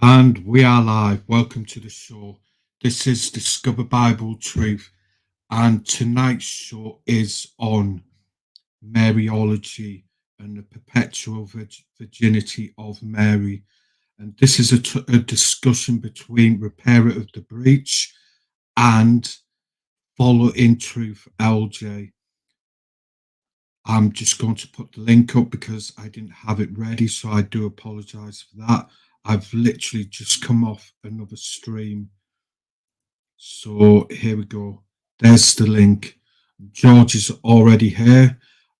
And we are live. Welcome to the show. This is Discover Bible Truth, and tonight's show is on Mariology and the perpetual virginity of Mary. And this is a discussion between Repairer of the Breach and Follow in Truth LJ. I'm just going to put the link up because I didn't have it ready, so I do apologize for that. I've literally just come off another stream. So here we go. There's the link. George is already here.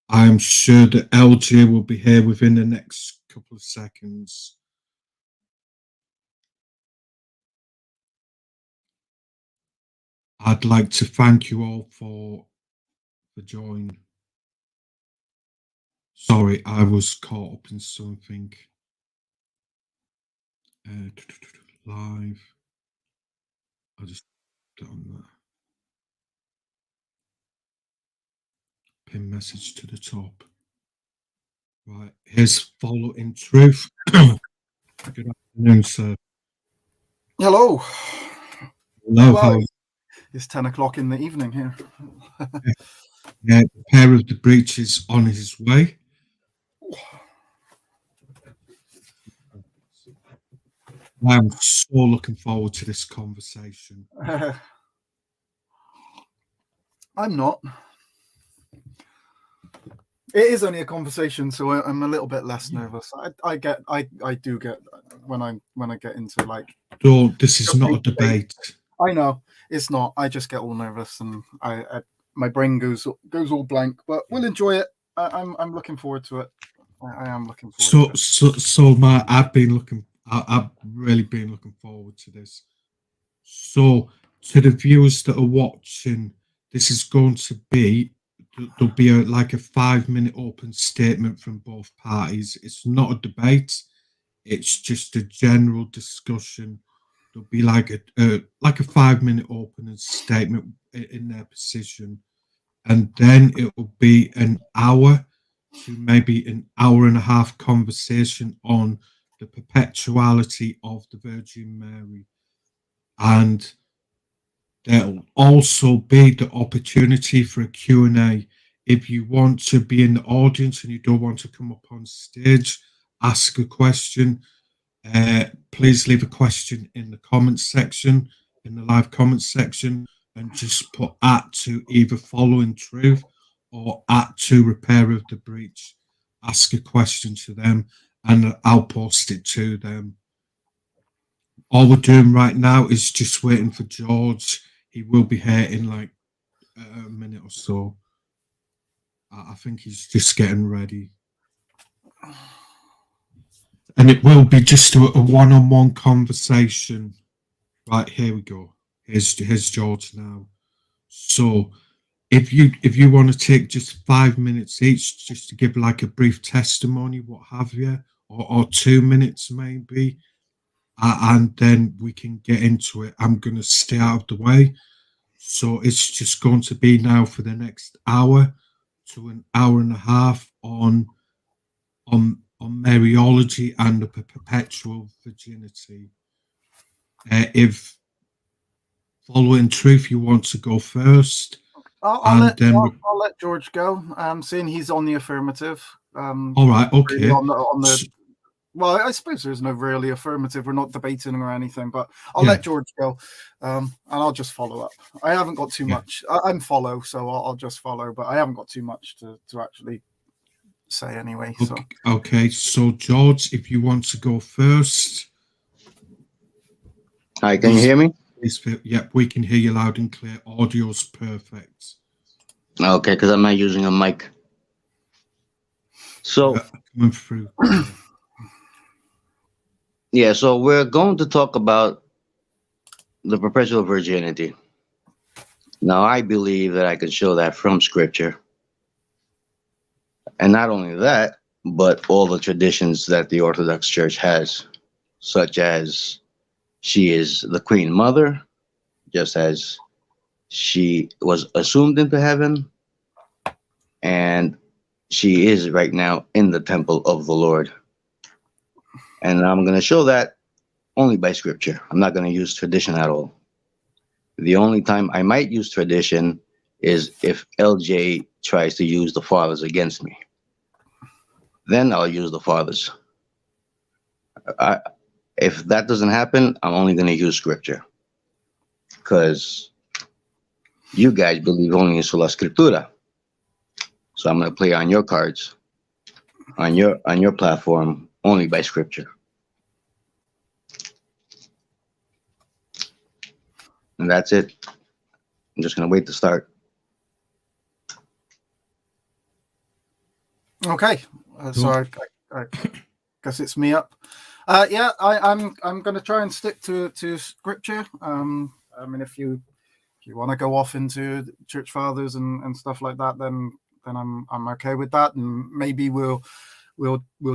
I'm sure that LJ will be here within the next couple of seconds. I'd like to thank you all for joining. Sorry, I was caught up in something. Live. I just done that. Pin message to the top. Right, here's Follow in Truth. Good afternoon, sir. Hello. Hello, how are you? It's 10 o'clock in the evening here. Yeah, the Pair of the Breach is on his way. I'm so looking forward to this conversation. I'm not. It is only a conversation, so I'm a little bit less nervous. I do get when I get into like. No, this is not a debate. I know it's not. I just get all nervous and my brain goes all blank. But we'll enjoy it. I'm looking forward to it. I am looking forward to it. So I've really been looking forward to this. So to the viewers that are watching, this is going to be. There'll be a 5-minute open statement from both parties. It's not a debate. It's just a general discussion. There'll be like a 5-minute opening statement in their position, and then it will be an hour to maybe an hour and a half conversation on the perpetuality of the Virgin Mary. And there'll also be the opportunity for a Q&A. If you want to be in the audience and you don't want to come up on stage, ask a question, please leave a question in the comments section, in the live comments section, and just put @ either Following Truth or @ Repair of the Breach. Ask a question to them and I'll post it to them. All we're doing right now is just waiting for George. He will be here in like a minute or so. I think he's just getting ready. And it will be just a one-on-one conversation. Right, here we go. Here's George now. So if you want to take just 5 minutes each just to give like a brief testimony, what have you, or 2 minutes maybe, and then we can get into it. I'm going to stay out of the way. So it's just going to be now for the next hour to an hour and a half on Mariology and the perpetual virginity. If Following Truth, you want to go first, I'll let George go. Seeing he's on the affirmative. All right, okay. Well, I suppose there's no really affirmative. We're not debating or anything, but I'll let George go, and I'll just follow up. I haven't got too much. I'm follow, so I'll just follow, but I haven't got too much to actually say anyway. So. Okay, so George, if you want to go first. Hi, can you hear me? Yep, we can hear you loud and clear. Audio's perfect. Okay, because I'm not using a mic. So coming through. Yeah, so we're going to talk about the perpetual virginity. Now, I believe that I can show that from Scripture. And not only that, but all the traditions that the Orthodox Church has, such as she is the Queen Mother, just as she was assumed into heaven, and she is right now in the temple of the Lord. And I'm going to show that only by scripture. I'm not going to use tradition at all. The only time I might use tradition is if LJ tries to use the fathers against me. Then I'll use the fathers. If that doesn't happen, I'm only going to use scripture. Because you guys believe only in sola scriptura. So I'm going to play on your cards, on your platform, only by scripture. And that's it. I'm just going to wait to start. Okay, so I guess it's me up. Yeah, I'm going to try and stick to scripture. I mean, if you want to go off into church fathers and stuff like that, then I'm okay with that, and maybe we'll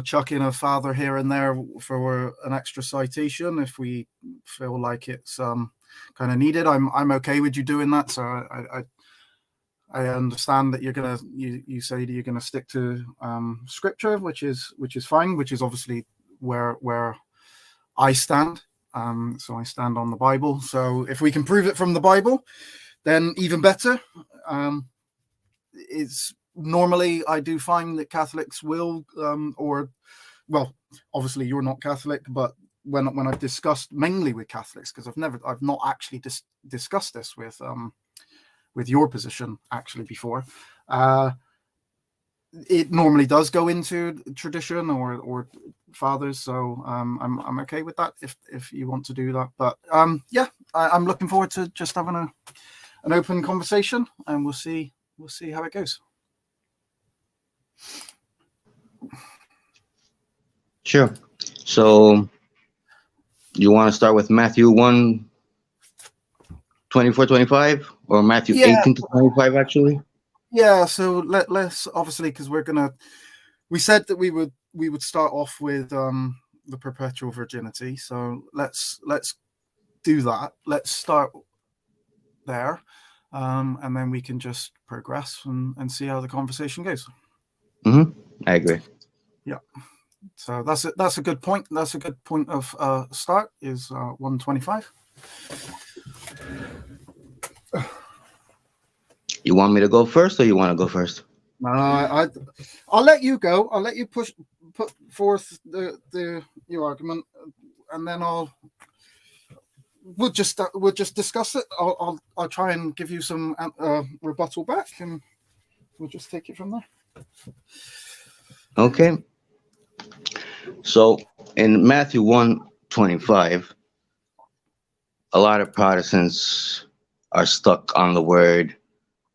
chuck in a father here and there for an extra citation if we feel like it's kind of needed. I'm okay with you doing that. So I understand that you say that you're gonna stick to scripture, which is fine, which is obviously where I stand. So I stand on the Bible. So if we can prove it from the Bible, then even better. It's normally I do find that Catholics will, obviously you're not Catholic, but when I've discussed mainly with Catholics, because I've not actually discussed this with your position actually before. It normally does go into tradition or fathers, so I'm okay with that if you want to do that. But yeah, I'm looking forward to just having an open conversation, and we'll see how it goes. Sure. So you want to start with Matthew 1, 24, 25, or Matthew 18 to 25 actually? Yeah, so let's obviously, because we said that we would start off with the perpetual virginity. So let's do that. Let's start there, and then we can just progress and see how the conversation goes. I agree. Yeah. So that's a good point. That's a good point of start is 125. You want me to go first, or you want to go first? I'll let you go. I'll let you put forth your argument, and then we'll just discuss it. I'll try and give you some rebuttal back, and we'll just take it from there. Okay. So in Matthew 1:25, a lot of Protestants are stuck on the word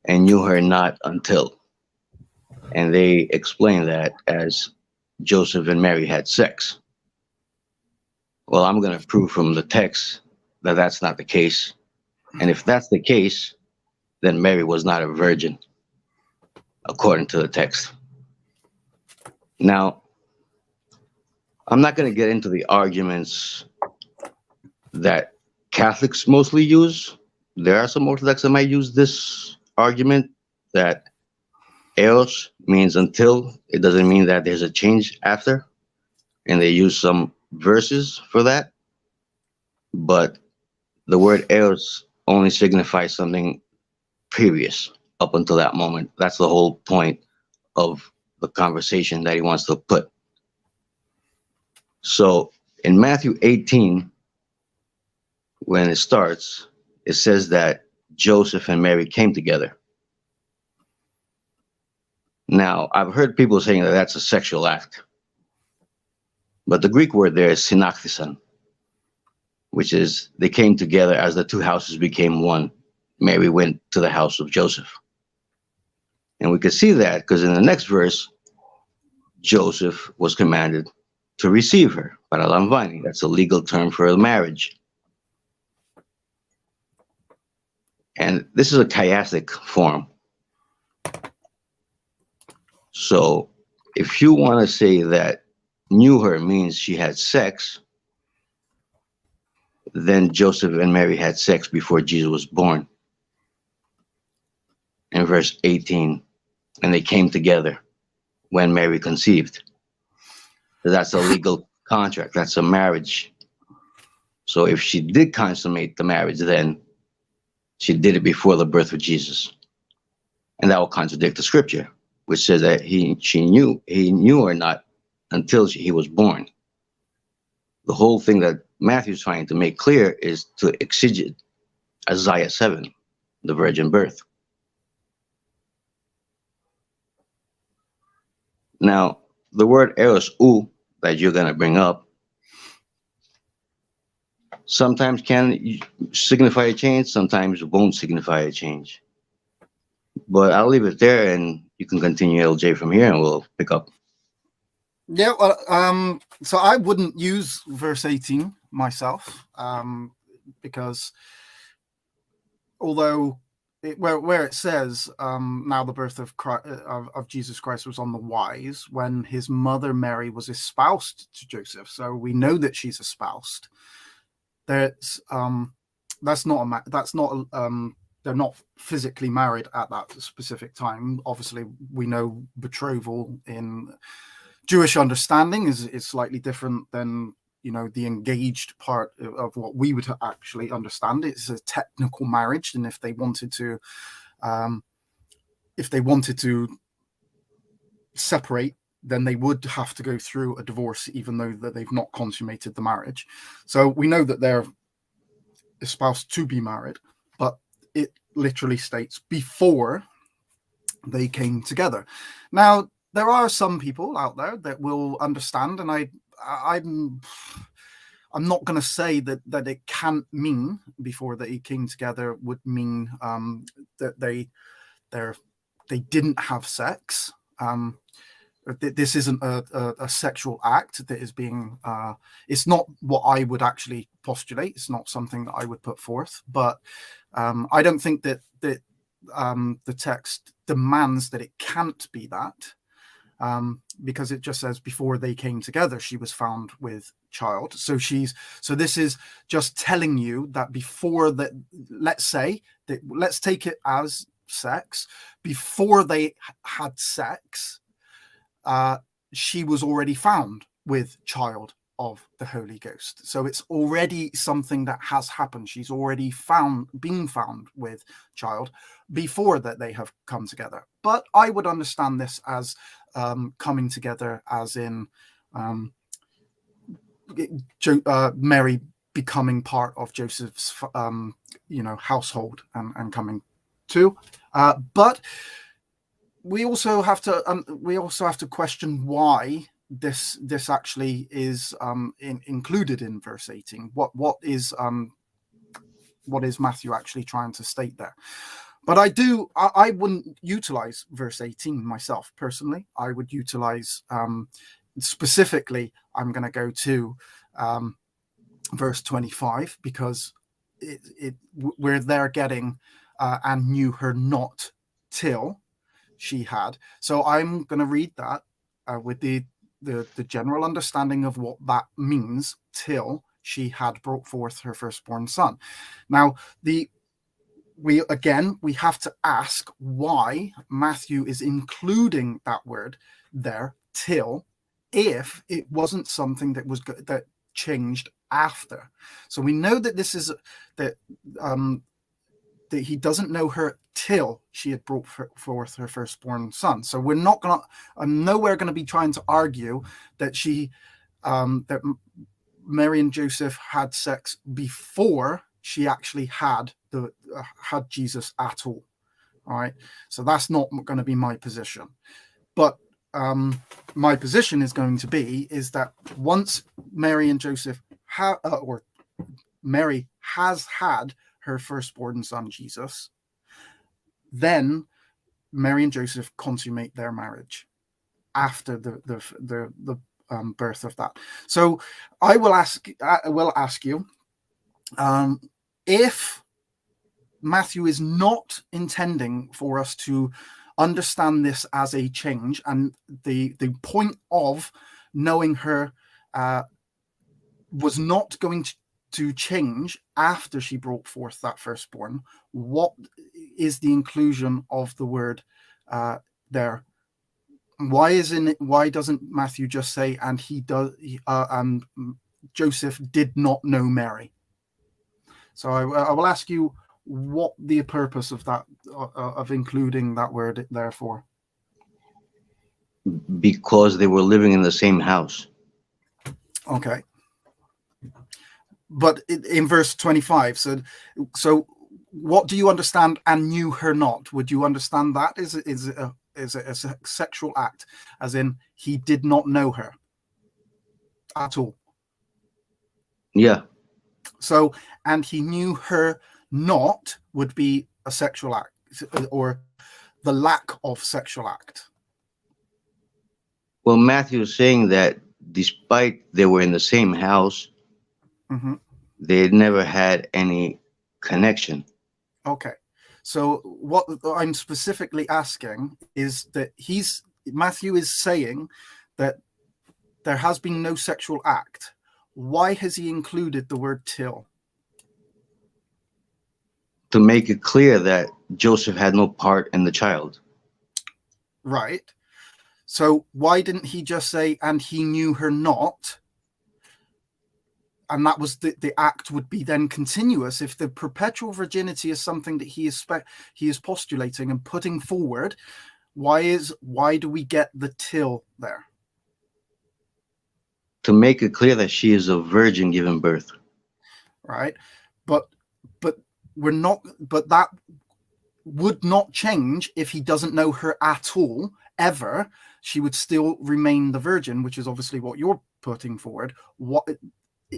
"and knew her not until," and they explain that as Joseph and Mary had sex. Well, I'm going to prove from the text that that's not the case. And if that's the case, then Mary was not a virgin, according to the text. Now, I'm not going to get into the arguments that Catholics mostly use. There are some Orthodox that might use this argument that eos means until. It doesn't mean that there's a change after. And they use some verses for that. But the word eos only signifies something previous up until that moment. That's the whole point of the conversation that he wants to put. So in Matthew 18, when it starts, it says that Joseph and Mary came together. Now, I've heard people saying that that's a sexual act. But the Greek word there is synaktisan, which is they came together as the two houses became one. Mary went to the house of Joseph. And we could see that because in the next verse, Joseph was commanded to receive her, paralamvani. That's a legal term for a marriage. And this is a chiastic form. So if you want to say that knew her means she had sex, then Joseph and Mary had sex before Jesus was born. In verse 18, and they came together when Mary conceived. So that's a legal contract. That's a marriage. So if she did consummate the marriage, then she did it before the birth of Jesus. And that will contradict the scripture, which says that he knew her not until he was born. The whole thing that Matthew's trying to make clear is to exegete Isaiah 7, the virgin birth. Now, the word eros ou that you're going to bring up sometimes can signify a change, sometimes won't signify a change. But I'll leave it there, and you can continue, LJ, from here, and we'll pick up. Yeah, well, so I wouldn't use verse 18 myself, because although where it says, now the birth of Jesus Christ was on the wise when his mother Mary was espoused to Joseph, so we know that she's espoused. That's not they're not physically married at that specific time. Obviously, we know betrothal in Jewish understanding is slightly different than, you know, the engaged part of what we would actually understand. It's a technical marriage, and if they wanted to separate, then they would have to go through a divorce, even though that they've not consummated the marriage. So we know that they're espoused to be married, but it literally states before they came together. Now, there are some people out there that will understand, and I'm not going to say that it can't mean before they came together would mean that they didn't have sex. This isn't a sexual act that is being. It's not what I would actually postulate. It's not something that I would put forth. But I don't think that the text demands that it can't be that. Because it just says before they came together, she was found with child. So this is just telling you that before that, let's take it as sex. Before they had sex, she was already found with child of the Holy Ghost. So it's already something that has happened. She's already been found with child before that they have come together. But I would understand this as coming together as in Mary becoming part of Joseph's household and coming to. But we also have to question why this actually is included in verse 18. What is Matthew actually trying to state there? But I wouldn't utilize verse 18 myself personally. I would utilize specifically, I'm going to go to verse 25, because where they're getting and knew her not till she had. So I'm going to read that with the general understanding of what that means, till she had brought forth her firstborn son. Now, we have to ask why Matthew is including that word there, till, if it wasn't something that changed after. So we know that this is that he doesn't know her till she had brought forth her firstborn son. So I'm nowhere going to be trying to argue that that Mary and Joseph had sex before she actually had Jesus at all. All right. So that's not going to be my position. But my position is going to be that once Mary and Joseph or Mary has had her firstborn son Jesus, then Mary and Joseph consummate their marriage after the birth of that. So I will ask you, if Matthew is not intending for us to understand this as a change, and the point of knowing her was not going to change after she brought forth that firstborn, what is the inclusion of the word there? Why doesn't Matthew just say, and Joseph did not know Mary? So I will ask you what the purpose of that, of including that word there for. Because they were living in the same house. Okay. But in verse 25, so what do you understand and knew her not? Would you understand that? Is it a sexual act, as in he did not know her at all? Yeah. So, and he knew her not would be a sexual act, or the lack of sexual act. Well, Matthew is saying that despite they were in the same house, they never had any connection. Okay. So what I'm specifically asking is that Matthew is saying that there has been no sexual act. Why has he included the word till? To make it clear that Joseph had no part in the child. Right. So why didn't he just say, and he knew her not? And that was the act would be then continuous. If the perpetual virginity is something that he is postulating and putting forward, why do we get the till there? To make it clear that she is a virgin given birth. Right. But that would not change if he doesn't know her at all, ever. She would still remain the virgin, which is obviously what you're putting forward.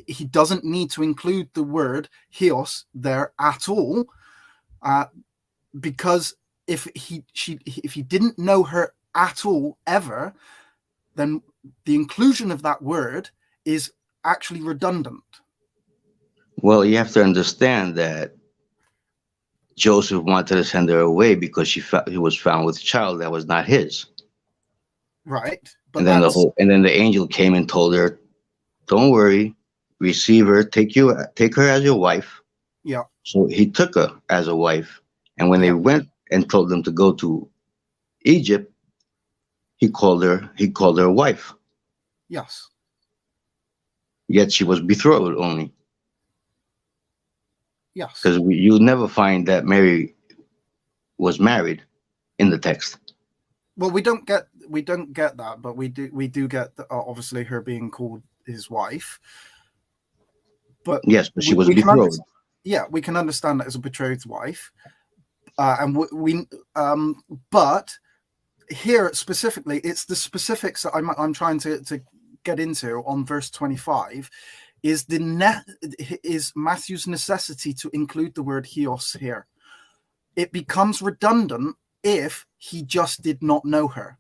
He doesn't need to include the word hios there at all, because if he didn't know her at all ever, then the inclusion of that word is actually redundant. Well, you have to understand that Joseph wanted to send her away because he was found with a child that was not his. Right. But and then the angel came and told her, "Don't worry, receive her, take her as your wife." Yeah. So he took her as a wife, and when they went and told them to go to Egypt, he called her wife. Yes. Yet she was betrothed only. Yes. Because you never find that Mary was married in the text. Well, we don't get that, but we do get obviously her being called his wife. But yes, but she was betrothed. We can understand that as a betrothed wife, but here specifically, it's the specifics that I'm trying to get into on verse 25. Is Matthew's necessity to include the word hios here? It becomes redundant if he just did not know her.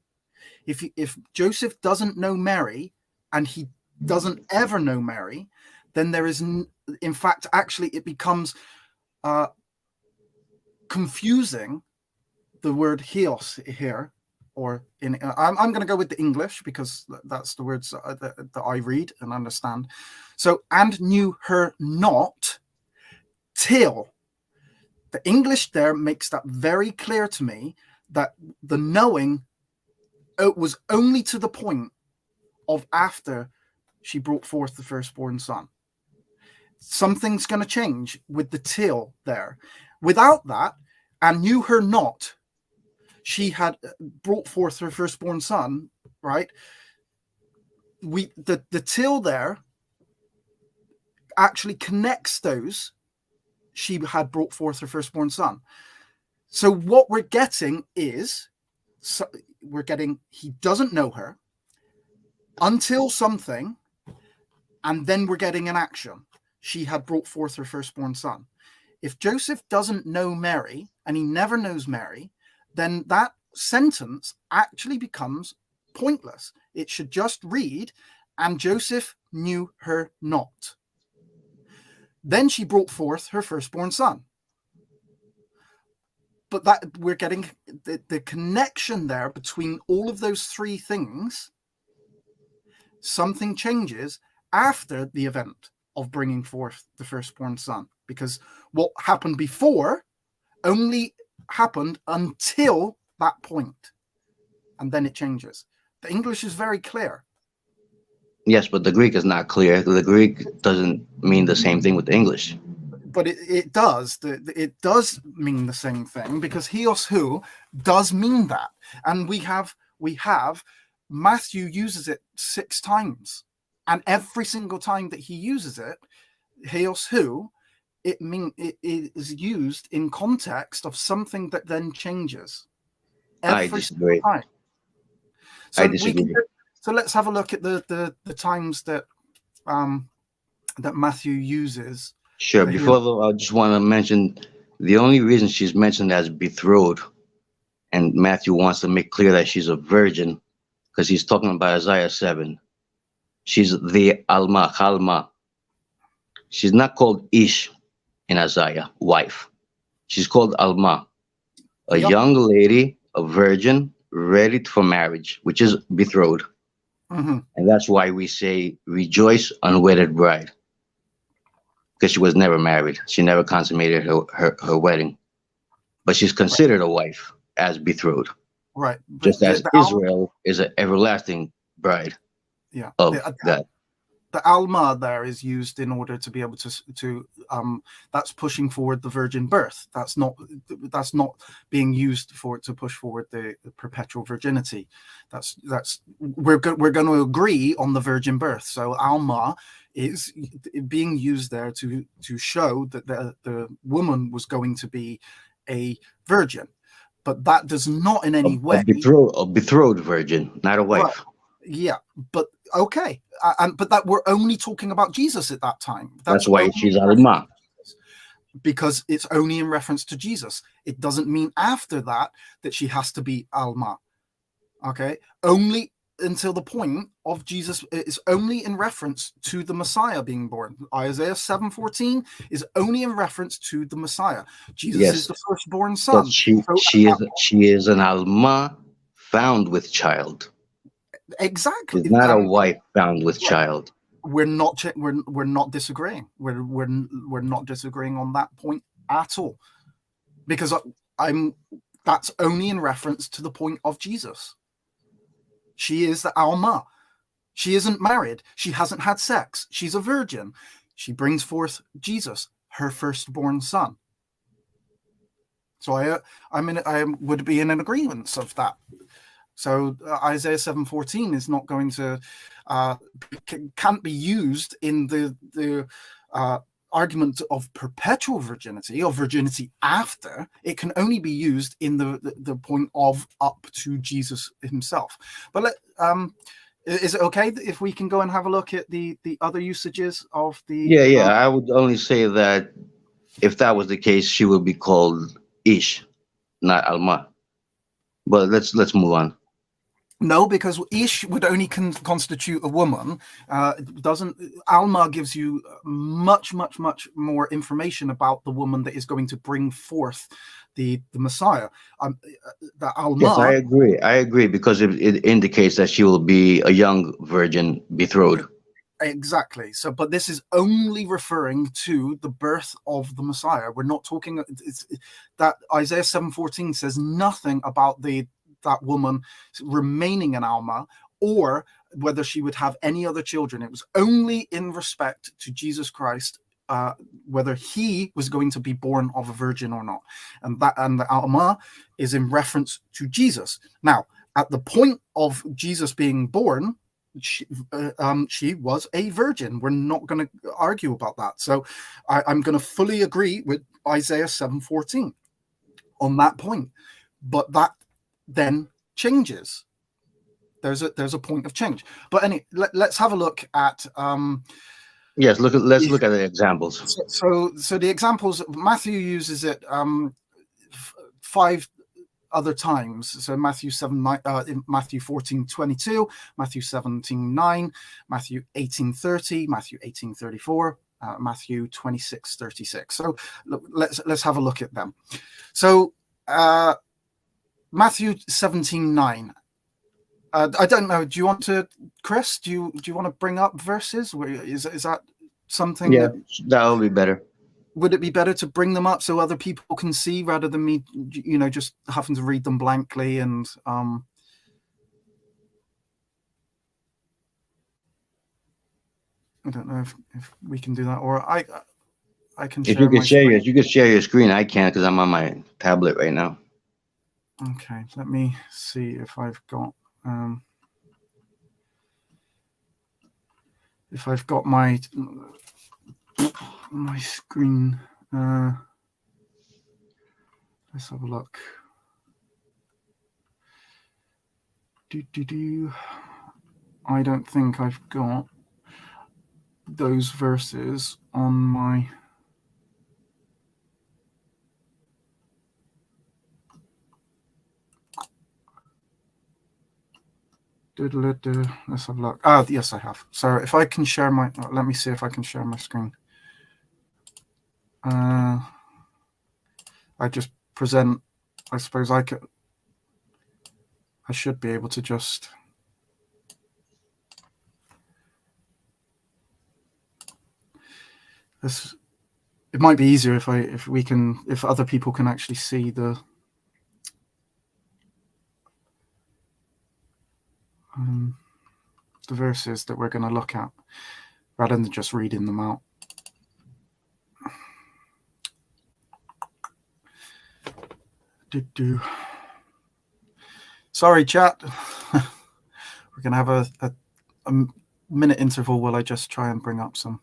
If Joseph doesn't know Mary and he doesn't ever know Mary, then there is, in fact, actually it becomes confusing, the word hios here, or I'm going to go with the English because that's the words that I read and understand. So, and knew her not till. The English there makes that very clear to me, that the knowing was only to the point of after she brought forth the firstborn son. Something's going to change with the till there. Without that, and knew her not, she had brought forth her firstborn son, right? The till there actually connects those. She had brought forth her firstborn son. So what we're getting is, he doesn't know her until something, and then we're getting an action. She had brought forth her firstborn son. If Joseph doesn't know Mary, and he never knows Mary, then that sentence actually becomes pointless. It should just read, and Joseph knew her not. Then she brought forth her firstborn son. But that we're getting the connection there between all of those three things. Something changes after the event of bringing forth the firstborn son, because what happened before only happened until that point, and then it changes. The English is very clear. Yes, but the Greek is not clear. The Greek doesn't mean the same thing with the English. but it does. It does mean the same thing, because Hios Hu does mean that, and we have Matthew uses it 6 times, and every single time that he uses it, Hios Hu, it is used in context of something that then changes. I disagree. Time. So I disagree. So let's have a look at the times that that Matthew uses. Sure. Before though, I just want to mention the only reason she's mentioned as betrothed, and Matthew wants to make clear that she's a virgin, because he's talking about Isaiah 7. She's the Alma. She's not called Ish in Isaiah, wife. She's called Alma, a young lady, a virgin, ready for marriage, which is betrothed. Mm-hmm. And that's why we say, rejoice, unwedded bride. Because she was never married. She never consummated her wedding. But she's considered a wife as betrothed. Right. Just as Israel is an everlasting bride of God. The Alma there is used in order to be able to that's pushing forward the virgin birth. That's not being used to push forward the perpetual virginity. We're going to agree on the virgin birth. So Alma is being used there to show that the woman was going to be a virgin, but that does not in any way a betrothed virgin, not a wife. Right. Yeah, but okay, but that we're only talking about Jesus at that time. That's why she's Alma, because it's only in reference to Jesus. It doesn't mean after that she has to be Alma. Okay, only until the point of Jesus. It's only in reference to the Messiah being born. Isaiah 7:14 is only in reference to the Messiah. Jesus is the firstborn son. But she is an Alma found with child. Exactly. She's not a wife found with child. We're not disagreeing. We're not disagreeing on that point at all, because that's only in reference to the point of Jesus. She is the Alma. She isn't married. She hasn't had sex. She's a virgin. She brings forth Jesus, her firstborn son. So I would be in an agreement of that. So Isaiah 7:14 is not going to can't be used in the argument of perpetual virginity or virginity after. It can only be used in the point of up to Jesus himself. But is it okay if we can go and have a look at the other usages of the? Yeah. I would only say that if that was the case, she would be called Ish, not Alma. But let's move on. No, because Ish would only constitute a woman. Alma gives you much more information about the woman that is going to bring forth the Messiah. The Alma. Yes, I agree because it indicates that she will be a young virgin betrothed. Exactly. So, but this is only referring to the birth of the Messiah. We're not talking. That Isaiah 7:14 says nothing about that woman remaining an Alma, or whether she would have any other children. It was only in respect to Jesus Christ, whether he was going to be born of a virgin or not. And the Alma is in reference to Jesus. Now, at the point of Jesus being born, she was a virgin. We're not going to argue about that. So I'm going to fully agree with Isaiah 7:14 on that point. But that then changes. There's a point of change. But let's have a look at yes, let's look at the examples. So the examples, Matthew uses it 5 other times. So Matthew 14:22, Matthew 17:9, Matthew 18:30, Matthew 18:34, Matthew 26:36. So let's have a look at them. So Matthew 17:9. I don't know. Do you want to, Chris? Do you want to bring up verses? Is that something? Yeah, that would be better. Would it be better to bring them up so other people can see rather than me, just having to read them blankly? And I don't know if we can do that, or I can If share you could my share screen. if you could share your screen, I can because I'm on my tablet right now. Okay, let me see if I've got my screen. Let's have a look. I don't think I've got those verses on my. Let's have a look. Ah, yes, I have. So if I can share my, let me see if I can share my screen. I just present. I suppose I should be able to just. This. It might be easier if other people can actually see the. The verses that we're going to look at, rather than just reading them out. Sorry, chat. We're going to have a minute interval while I just try and bring up some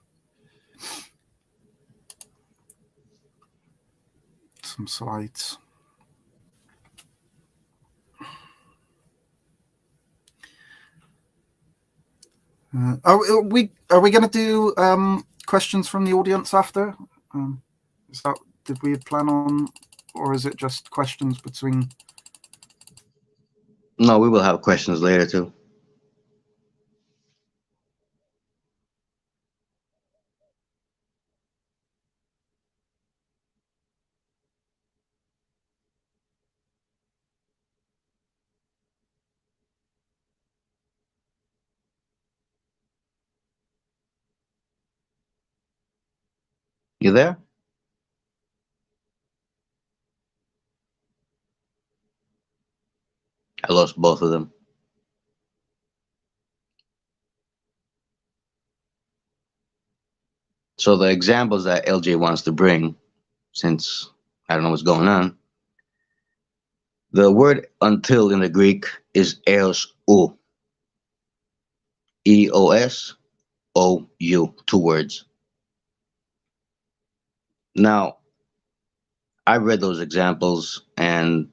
slides. Are we going to do questions from the audience after? Did we plan on, or is it just questions between? No, we will have questions later too. You there? I lost both of them. So the examples that LJ wants to bring, since I don't know what's going on, the word until in the Greek is eos ou. EOSOU, 2 words. Now, I read those examples, and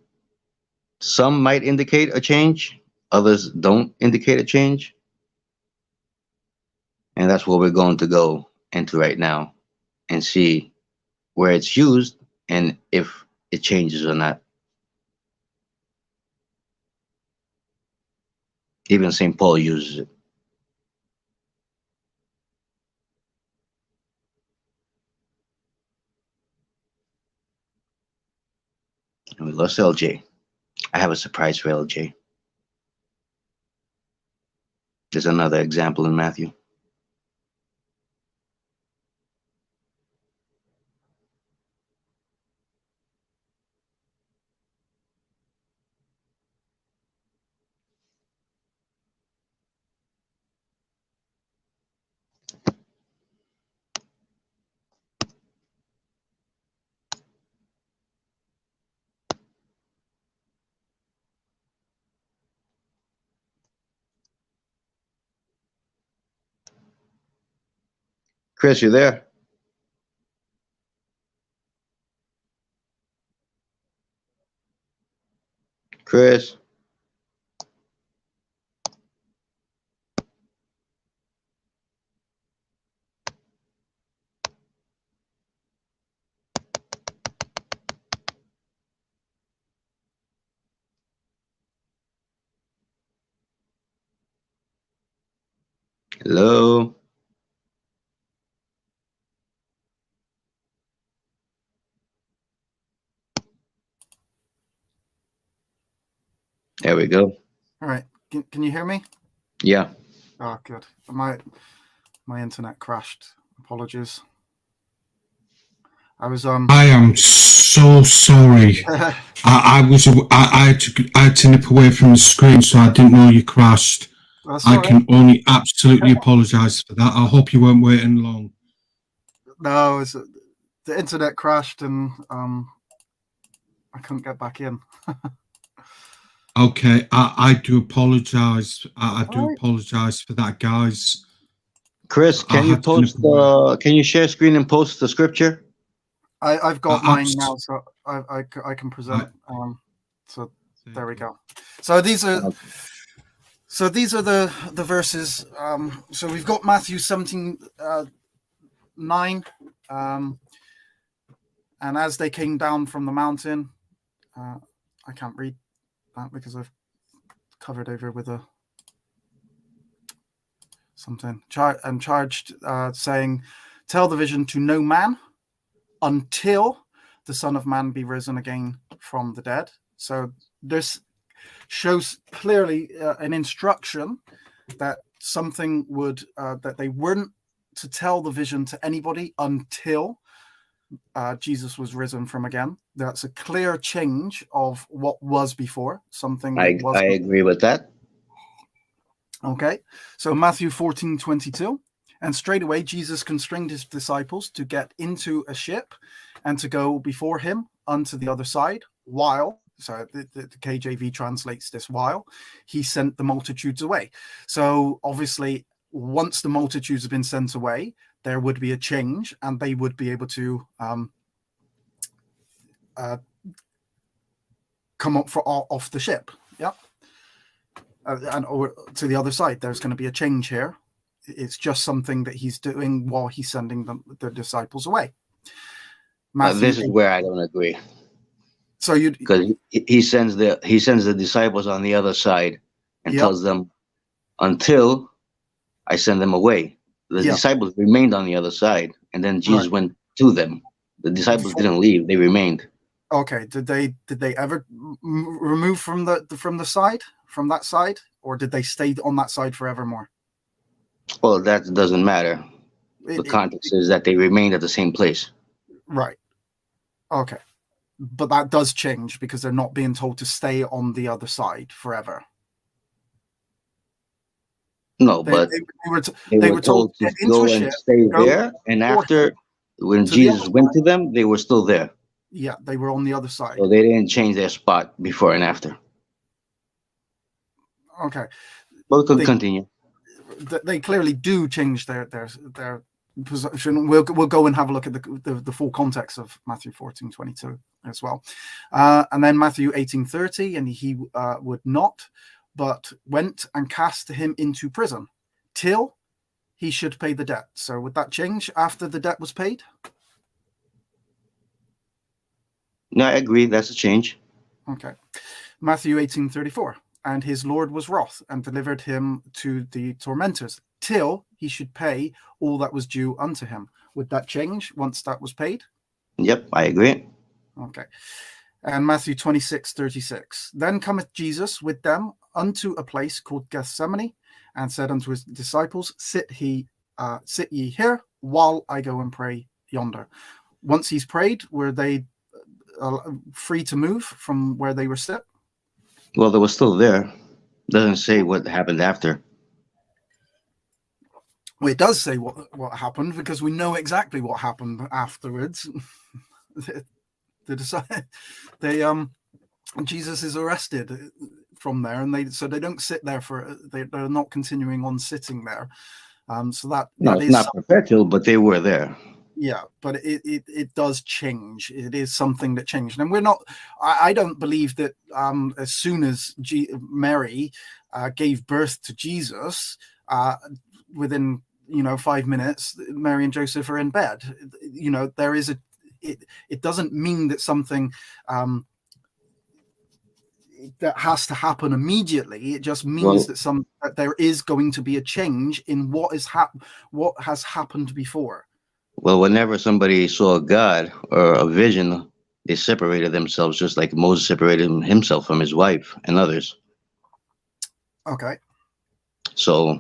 some might indicate a change, others don't indicate a change. And that's what we're going to go into right now and see where it's used and if it changes or not. Even St. Paul uses it. And we lost LJ. I have a surprise for LJ. There's another example in Matthew. Chris, you there? Chris? Hello? There we go. All right. Can you hear me? Yeah. Oh, good. My internet crashed. Apologies. I am so sorry. I had to nip away from the screen, so I didn't know you crashed. I can only absolutely apologise for that. I hope you weren't waiting long. No, the internet crashed and I couldn't get back in. Okay, I do apologize. I do Alright. apologize for that, guys. Chris, I can you had to look post? away. Can you share screen and post the scripture? I've got I mine now, so I can present. So there we go. go. So these are Okay. the verses. So we've got Matthew 17:9, and as they came down from the mountain, I can't read that because I've covered over with a something. And charged, saying, "Tell the vision to no man until the Son of Man be risen again from the dead." So this shows clearly an instruction that something would that they weren't to tell the vision to anybody until Jesus was risen from again. That's a clear change of what was before. Something that was. I agree with that. Okay, so Matthew 14:22, and straightway Jesus constrained his disciples to get into a ship and to go before him unto the other side, while, so the KJV translates this, while he sent the multitudes away. So obviously, once the multitudes have been sent away, there would be a change, and they would be able to come up off the ship. Yeah. And or to the other side, there's going to be a change here. It's just something that he's doing while he's sending the disciples away. This is where I don't agree. So you, because he sends the disciples on the other side and tells them, until I send them away. The disciples remained on the other side, and then Jesus went to them. The disciples didn't leave; they remained. Okay. Did they ever remove from the side, from that side, or did they stay on that side forevermore? Well, that doesn't matter. The context is that they remained at the same place. Right. Okay. But that does change because they're not being told to stay on the other side forever. No, but they were told to go and stay there. And after, when Jesus went to them, they were still there. Yeah, they were on the other side. So they didn't change their spot before and after. Okay. But we could continue. They clearly do change their position. We'll go and have a look at the full context of Matthew 14:22 as well, and then Matthew 18:30, and he would not, but went and cast him into prison till he should pay the debt. So would that change after the debt was paid? No, I agree. That's a change. Okay. Matthew 18:34, and his Lord was wroth and delivered him to the tormentors till he should pay all that was due unto him. Would that change once that was paid? Yep, I agree. Okay. And Matthew 26:36. Then cometh Jesus with them unto a place called Gethsemane, and said unto his disciples, sit ye here while I go and pray yonder. Once he's prayed, were they free to move from where they were set? Well, they were still there. Doesn't say what happened after. Well, it does say what happened, because we know exactly what happened afterwards. Jesus is arrested from there, and they don't sit there they're not continuing on sitting there. So that is not perpetual, but they were there. Yeah, but it does change. It is something that changed, and we're not. I don't believe that as soon as Mary gave birth to Jesus, within 5 minutes, Mary and Joseph are in bed. There is it doesn't mean that something that has to happen immediately. It just means that there is going to be a change in what has happened before. Well, whenever somebody saw God or a vision, they separated themselves, just like Moses separated himself from his wife and others. Okay. So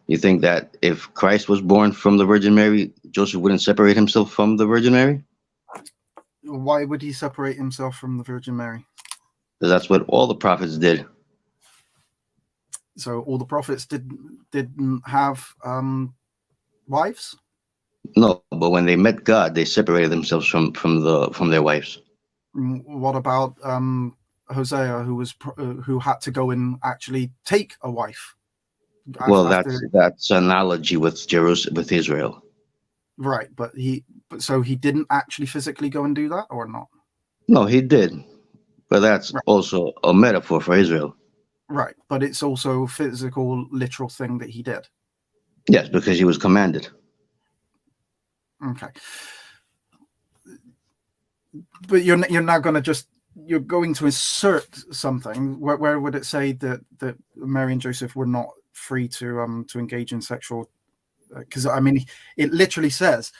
you think that if Christ was born from the Virgin Mary, Joseph wouldn't separate himself from the Virgin Mary? Why would he separate himself from the Virgin Mary? Because that's what all the prophets did. So all the prophets didn't have wives? No, but when they met God, they separated themselves from their wives. What about Hosea, who had to go and actually take a wife? Well, After, that's analogy with Jerusalem, with Israel. right, but so he didn't actually physically go and do that, or not? No, he did, but that's Right. also a metaphor for Israel. Right, but it's also a physical, literal thing that he did. Yes, because he was commanded. Okay, but you're now going to you're going to insert something. Where would it say that Mary and Joseph were not free to engage in sexual? Because I mean, it literally says,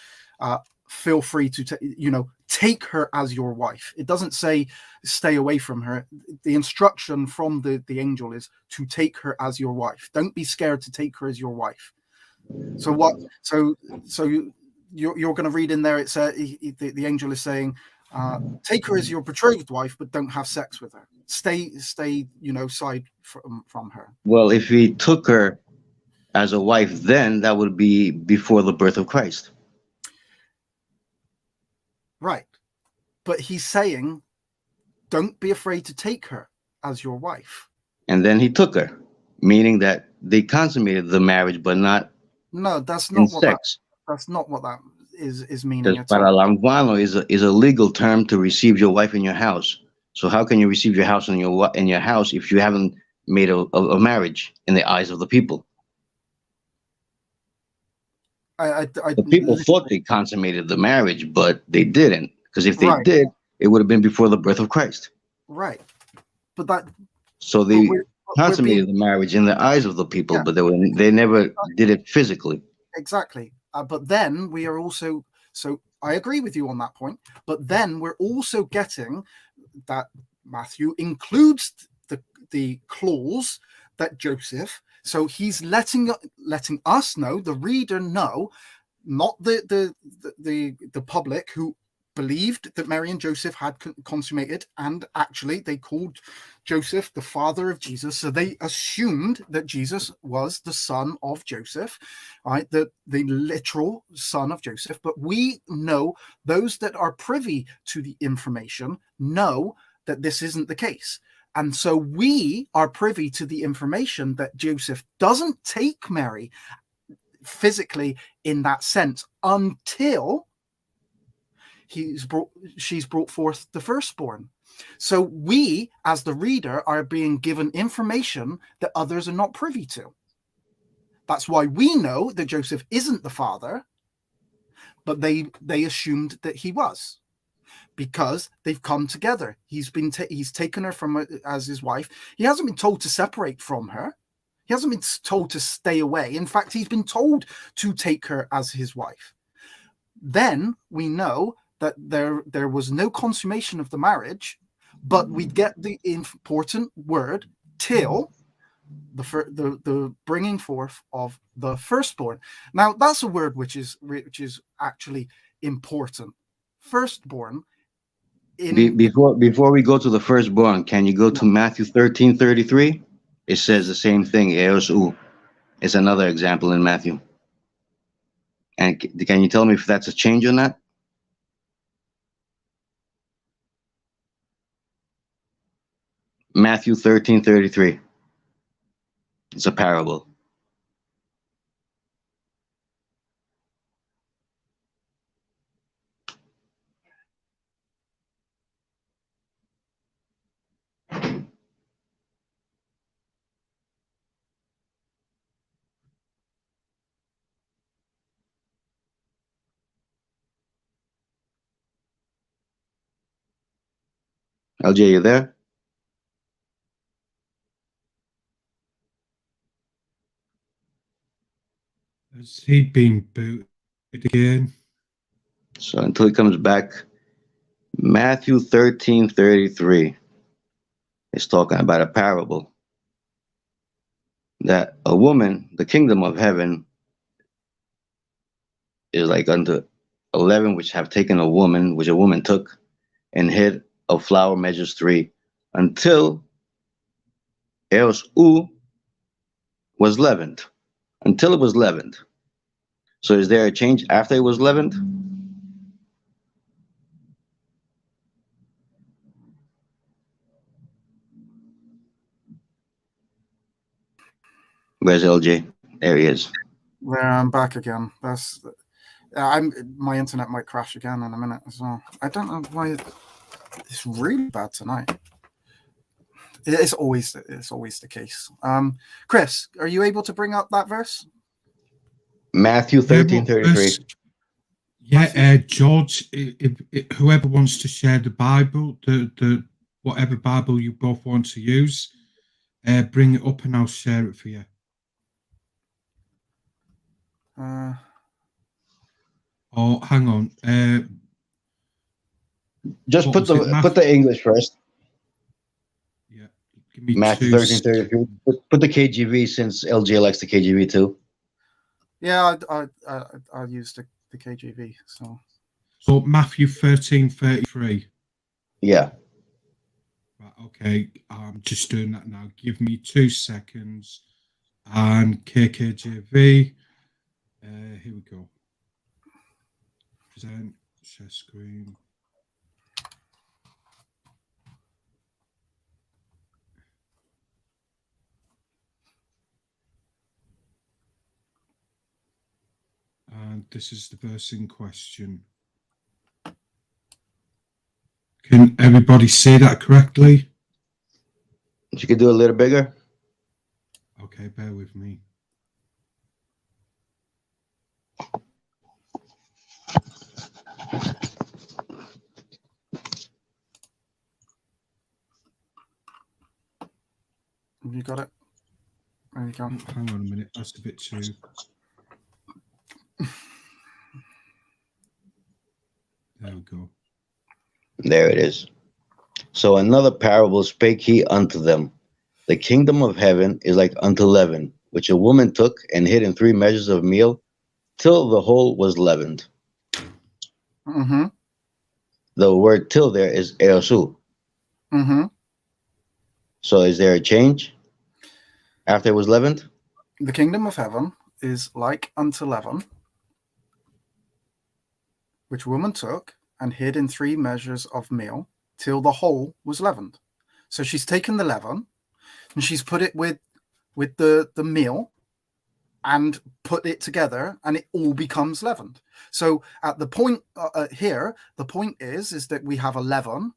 "Feel free to take her as your wife." It doesn't say stay away from her. The instruction from the angel is to take her as your wife. Don't be scared to take her as your wife. So what? So you're going to read in there. It says the angel is saying, take her as your betrothed wife, but don't have sex with her. Stay side from her. Well, if he took her as a wife, then that would be before the birth of Christ. Right. But he's saying, don't be afraid to take her as your wife. And then he took her, meaning that they consummated the marriage, but not. No, that's not what sex. That's not what that is meaning Because at all. paralambano is a legal term to receive your wife in your house. So how can you receive your house in your house if you haven't made a marriage in the eyes of the people? The people thought they consummated the marriage, but they didn't. Because if they did, it would have been before the birth of Christ. Right. But that. So they consummated the marriage in the eyes of the people, but they never did it physically. Exactly. But then we are also, so I agree with you on that point, but then we're also getting that Matthew includes the clause that Joseph, so he's letting us know, the reader know, not the public who believed that Mary and Joseph had consummated, and actually they called Joseph the father of Jesus, so they assumed that Jesus was the son of Joseph, right? The literal son of Joseph. But we know, those that are privy to the information know that this isn't the case. And so we are privy to the information that Joseph doesn't take Mary physically in that sense until she's brought forth the firstborn. So we, as the reader, are being given information that others are not privy to. That's why we know that Joseph isn't the father, but they assumed that he was, because they've come together. He's taken her as his wife. He hasn't been told to separate from her. He hasn't been told to stay away. In fact, he's been told to take her as his wife. Then we know that there was no consummation of the marriage, but we get the important word till the bringing forth of the firstborn. Now that's a word which is actually important. Firstborn. Before we go to the firstborn, can you go to Matthew 13:33? It says the same thing. Eos u. It's another example in Matthew. And can you tell me if that's a change or not? Matthew 13:33. It's a parable. LJ, you there? Has he been booted again? So until he comes back, Matthew 13:33 is talking about a parable that a woman, the kingdom of heaven, is like unto 11 which have taken a woman, which a woman took, and hid of flour measures 3, until Eos u was leavened, until it was leavened. So is there a change after it was leavened? Where's LJ? There he is. There, I'm back again. That's my internet might crash again in a minute as well. I don't know why it's really bad tonight. It's always the case. Chris, are you able to bring up that verse? Matthew 13:33. Yeah, George, if whoever wants to share the Bible, the whatever Bible you both want to use, bring it up and I'll share it for you. Oh, hang on. Just put the English first. Yeah, give me Matthew 13:33. Put the KJV since LJ likes the KJV too. Yeah, I use the KJV. So Matthew 13:33. Yeah. Right, okay, I'm just doing that now. Give me 2 seconds. And KKJV. Here we go. Present, share screen. And this is the verse in question. Can everybody see that correctly? You could do a little bigger. Okay, bear with me. Have you got it? There you go. Hang on a minute. That's a bit too. There we go. There it is. So another parable spake he unto them. The kingdom of heaven is like unto leaven, which a woman took and hid in 3 measures of meal, till the whole was leavened. Mm-hmm. The word till there is eosu. Mm-hmm. So is there a change after it was leavened? The kingdom of heaven is like unto leaven, which woman took and hid in 3 measures of meal, till the whole was leavened. So she's taken the leaven and she's put it with the meal and put it together, and it all becomes leavened. So at the point here, the point is that we have a leaven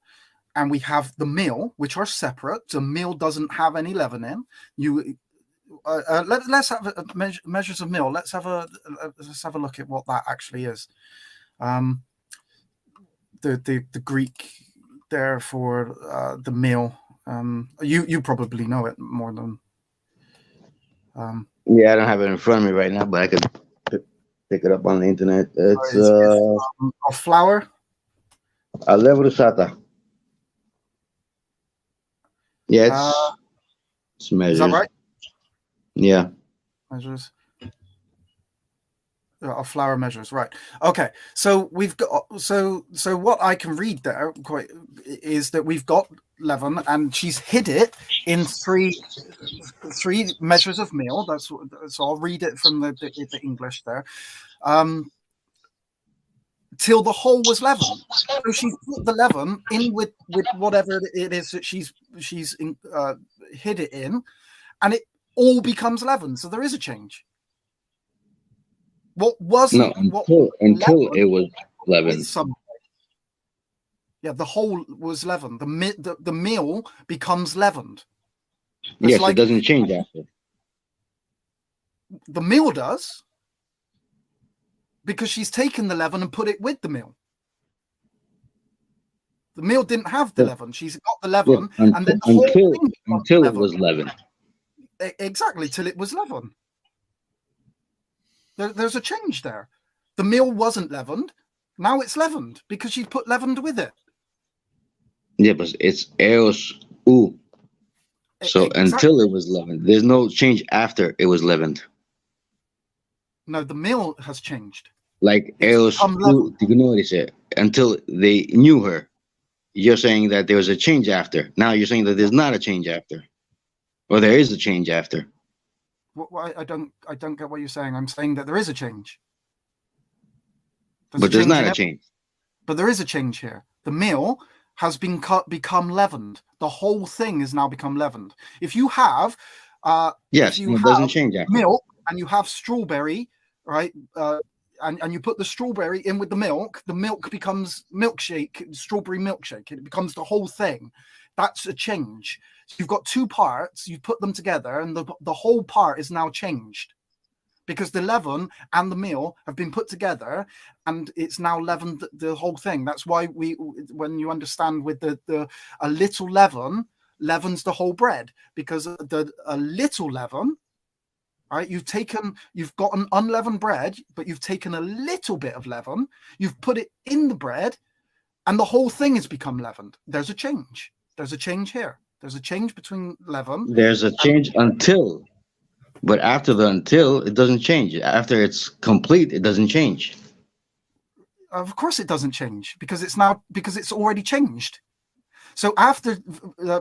and we have the meal, which are separate. The meal doesn't have any leaven in. Let's have measures of meal. Let's have a look at what that actually is. The Greek there for the meal. You probably know it more than. Yeah, I don't have it in front of me right now, but I could pick it up on the internet. It's a flour. A levrusata. Yeah, it's measures. Is that right? Yeah. Measures. Of flour measures, right? Okay, so we've got so what I can read there quite is that we've got leaven, and she's hid it in three measures of meal. So I'll read it from the English there. Till the whole was leavened. So she's put the leaven in with whatever it is that she's hid it in, and it all becomes leaven. So there is a change. What wasn't until it was leavened. Yeah, the whole was leavened. The meal becomes leavened. Yes, it doesn't change after. The meal does, because she's taken the leaven and put it with the meal. The meal didn't have the leaven. She's got the leaven, and then until it was leavened. Exactly, till it was leavened. There's a change there. The meal wasn't leavened. Now it's leavened because she put leavened with it. Yeah, but it's eos u. So exactly. Until it was leavened. There's no change after it was leavened. No, the meal has changed. Like eos u, you know what he said? Until they knew her. You're saying that there was a change after. Now you're saying that there's not a change after. Or there is a change after. I don't get what you're saying. I'm saying that there is a change. But there's not a change. But there is a change here. The meal has become leavened. The whole thing has now become leavened. If you have, yes, it doesn't change after. Milk and you have strawberry, right? And you put the strawberry in with the milk becomes milkshake, strawberry milkshake. It becomes the whole thing. That's a change. So you've got two parts, you put them together, and the whole part is now changed. Because the leaven and the meal have been put together, and it's now leavened the whole thing. That's why when you understand with a little leaven leavens the whole bread, because a little leaven, right? You've got an unleavened bread, but you've taken a little bit of leaven, you've put it in the bread, and the whole thing has become leavened. There's a change. There's a change here. There's a change between leaven. There's a change until. But after the until, it doesn't change. After it's complete, it doesn't change. Of course it doesn't change, because it's already changed. So after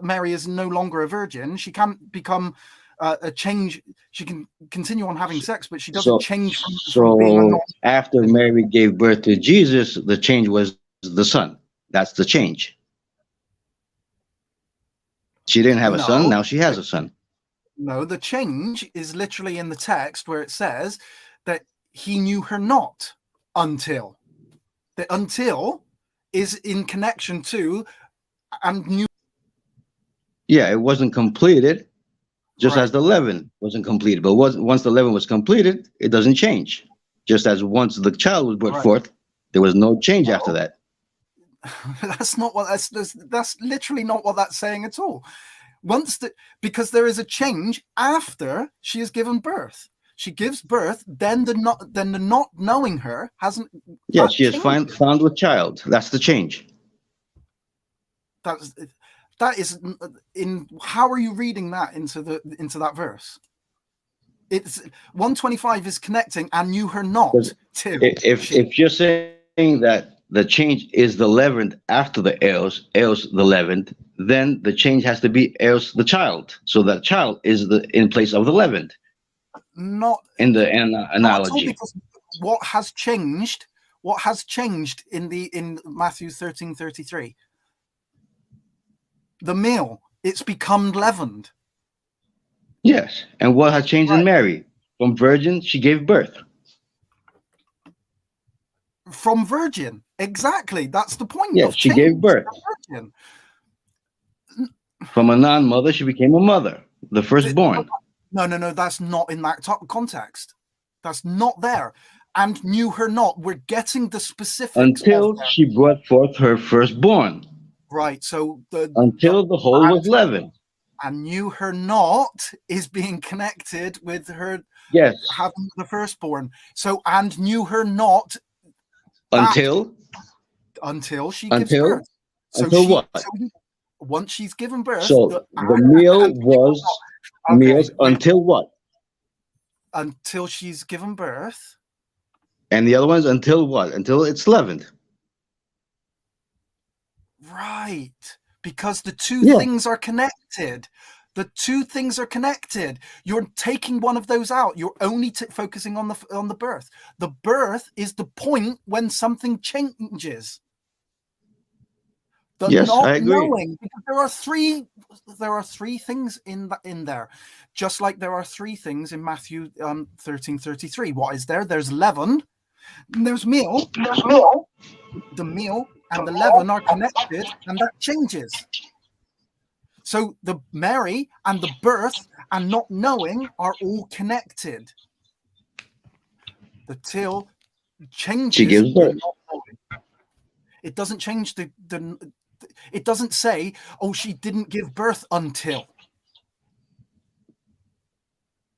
Mary is no longer a virgin, she can't become a change. She can continue on having sex, but she doesn't change from being a non. After Mary gave birth to Jesus, the change was the son. That's the change. She didn't have a son. Now she has a son. No, the change is literally in the text where it says that he knew her not until. The until is in connection to and knew. Yeah, it wasn't completed, just as the leaven wasn't completed. But once the leaven was completed, it doesn't change. Just as once the child was brought forth, there was no change after that. That's not what that's literally not what that's saying at all. Because there is a change after she has given birth. She gives birth, then the not knowing her hasn't. Yeah, she is found with child. That's the change. That is in. How are you reading that into that verse? It's 125 is connecting and knew her not. If you're saying that the change is the leavened after the eos the leavened, then the change has to be eos the child. So that child is in place of the leavened. Not in the analogy. Because what has changed in Matthew 13:33? The meal, it's become leavened. Yes. And what has changed in Mary? From virgin, she gave birth. From virgin. Exactly. That's the point. Yes, she gave birth. From a non-mother, she became a mother, the firstborn. No. That's not in that context. That's not there. And knew her not. We're getting the specifics. Until she brought forth her firstborn. Right. So until the whole was leavened. And knew her not is being connected with her having the firstborn. So and knew her not until she gives birth. So until what? Once she's given birth. So the meal was meals until what? Until she's given birth. And the other ones until what? Until it's leavened. Right. Because the two things are connected. The two things are connected. You're taking one of those out. You're only focusing on the birth. The birth is the point when something changes. Yes, I agree. Knowing, because there are three things in there, just like there are three things in Matthew 13:33. What is there? There's leaven, and there's meal. The meal and the leaven are connected, and that changes. So the Mary and the birth and not knowing are all connected. The till changes. She gives birth. It doesn't change it doesn't say, oh, she didn't give birth until.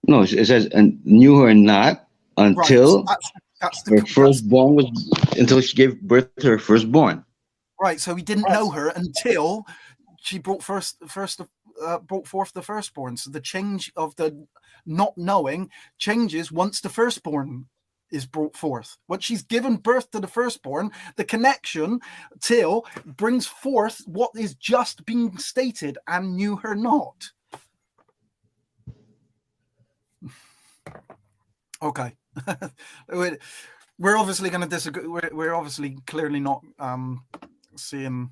No, it says, and knew her not until that's her firstborn was, until she gave birth to her firstborn. Right, so he didn't know her until she brought forth the firstborn. So the change of the not knowing changes once the firstborn is brought forth. Once she's given birth to the firstborn, the connection till brings forth what is just being stated and knew her not. Okay. we're obviously going to disagree. We're obviously clearly not seeing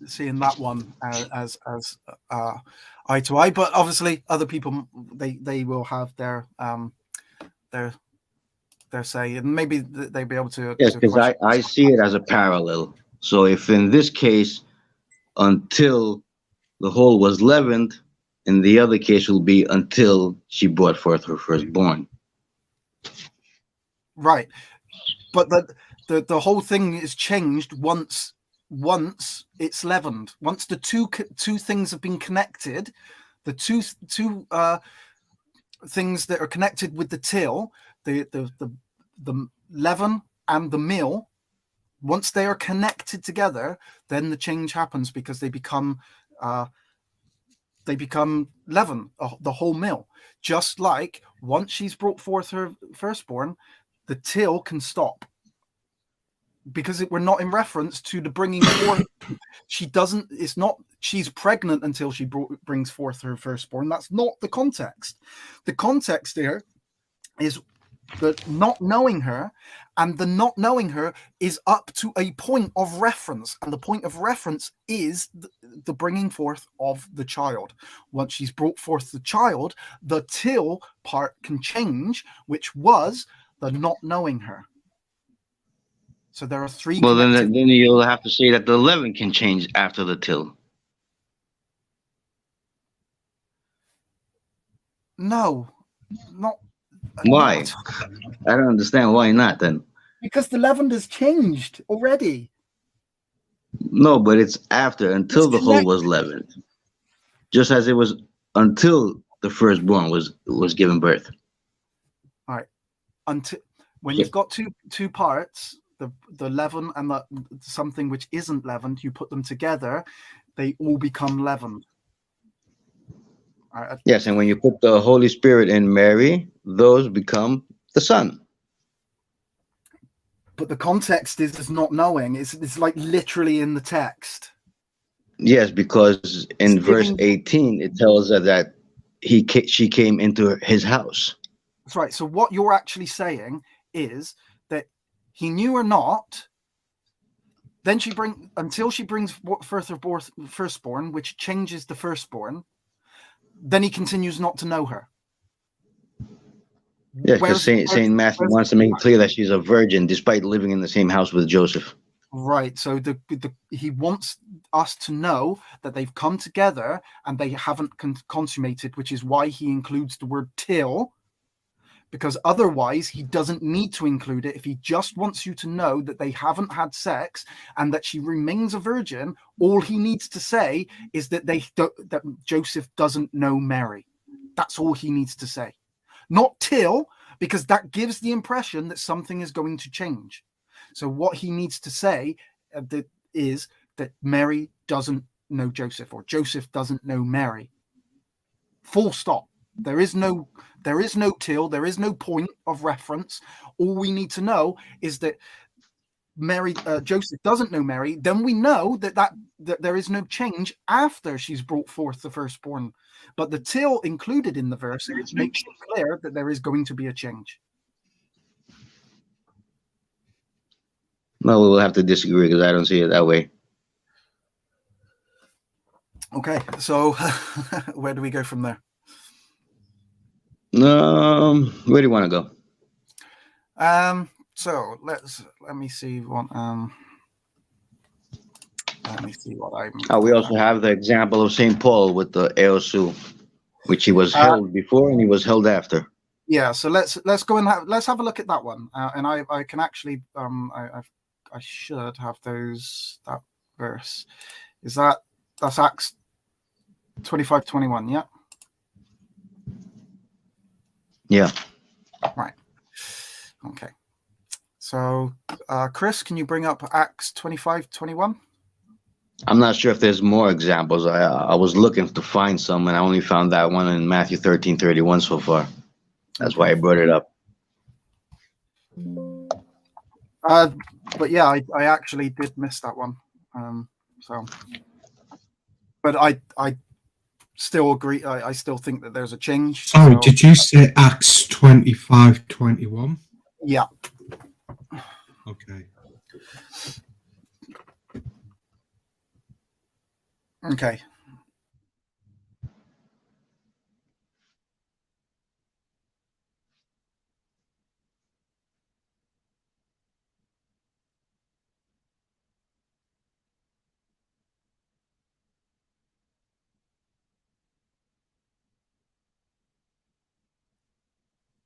that one as eye to eye. But obviously, other people they will have their say, and maybe they'll be able to. Yes, because I see it as a parallel. So if in this case, until the whole was leavened, in the other case will be until she brought forth her firstborn. Right, but the whole thing is changed once it's leavened. Once the two things have been connected, the two things that are connected with the till, the leaven and the meal, once they are connected together, then the change happens because they become leaven, the whole meal. Just like once she's brought forth her firstborn, the till can stop because we're not in reference to the bringing forth. She's pregnant until she brings forth her firstborn. That's not the context. The context there is the not knowing her, and the not knowing her is up to a point of reference, and the point of reference is the bringing forth of the child. Once she's brought forth the child, the till part can change, which was the not knowing her. So there are three. Well, then you'll have to say that the leaven can change after the till. No, not. Why? I don't understand why not then. Because the leaven has changed already. No, but it's after, until the whole was leavened. Just as it was until the firstborn was given birth. All right. Until when you've got two parts, the leaven and the something which isn't leavened, you put them together, they all become leavened. Right. Yes, and when you put the Holy Spirit in Mary, those become the Son. But the context is not knowing. It's like literally in the text. Yes, because in verse 18 it tells us that she came into his house. That's right. So what you're actually saying is that he knew or not. Then until she brings forth her firstborn, which changes the firstborn. Then he continues not to know her. Yes, because Saint Matthew wants to make it clear that she's a virgin despite living in the same house with Joseph. Right. So he wants us to know that they've come together and they haven't consummated, which is why he includes the word till, because otherwise he doesn't need to include it. If he just wants you to know that they haven't had sex and that she remains a virgin, all he needs to say is that that Joseph doesn't know Mary. That's all he needs to say. Not till, because that gives the impression that something is going to change. So what he needs to say is that Mary doesn't know Joseph, or Joseph doesn't know Mary. Full stop. There is no till, there is no point of reference. All we need to know is that Joseph doesn't know Mary. Then we know that there is no change after she's brought forth the firstborn. But the till included in the verse makes it clear that there is going to be a change. No, we'll have to disagree because I don't see it that way. Okay, so where do we go from there? Where do you want to go? So let me see what I'm. we also have the example of Saint Paul with the Eosu, which he was held before and he was held after. Yeah, so let's go and let's have a look at that one. And I can actually I should have that verse. That's Acts 25:21, yeah? Yeah. Right. Okay. So, Chris, can you bring up Acts 25:21? I'm not sure if there's more examples. I was looking to find some, and I only found that one in Matthew 13:31 so far. That's why I brought it up. But yeah, I actually did miss that one. But I still agree. I still think that there's a change. Sorry, did you say Acts 25:21? Yeah. Okay. Okay.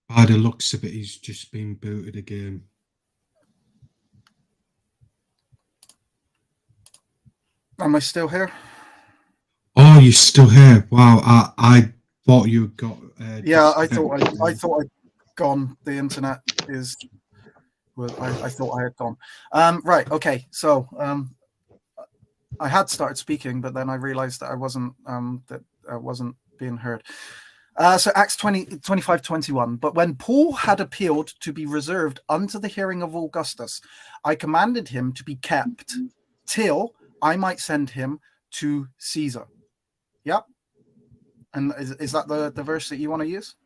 By the looks of it, he's just been booted again. Am I still here? Oh, you're still here. Wow, I thought you had got Yeah, I disconnected. thought I'd gone. The internet is. Well, I thought I had gone. Right. Okay. So I had started speaking, but then I realized that I wasn't being heard. So Acts 25:21. But when Paul had appealed to be reserved unto the hearing of Augustus, I commanded him to be kept till I might send him to Caesar. Yep. And is that the verse that you want to use?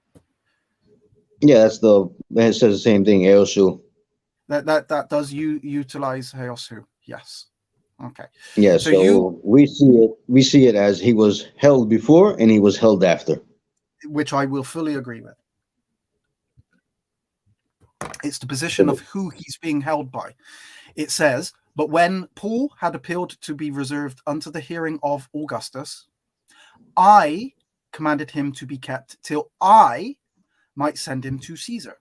Yeah, it says the same thing, Eoshu. That does utilize Heosu. Yes. Okay. Yeah, so we see it as he was held before and he was held after. Which I will fully agree with. It's the position of who he's being held by. It says, but when Paul had appealed to be reserved unto the hearing of Augustus, I commanded him to be kept till I might send him to Caesar.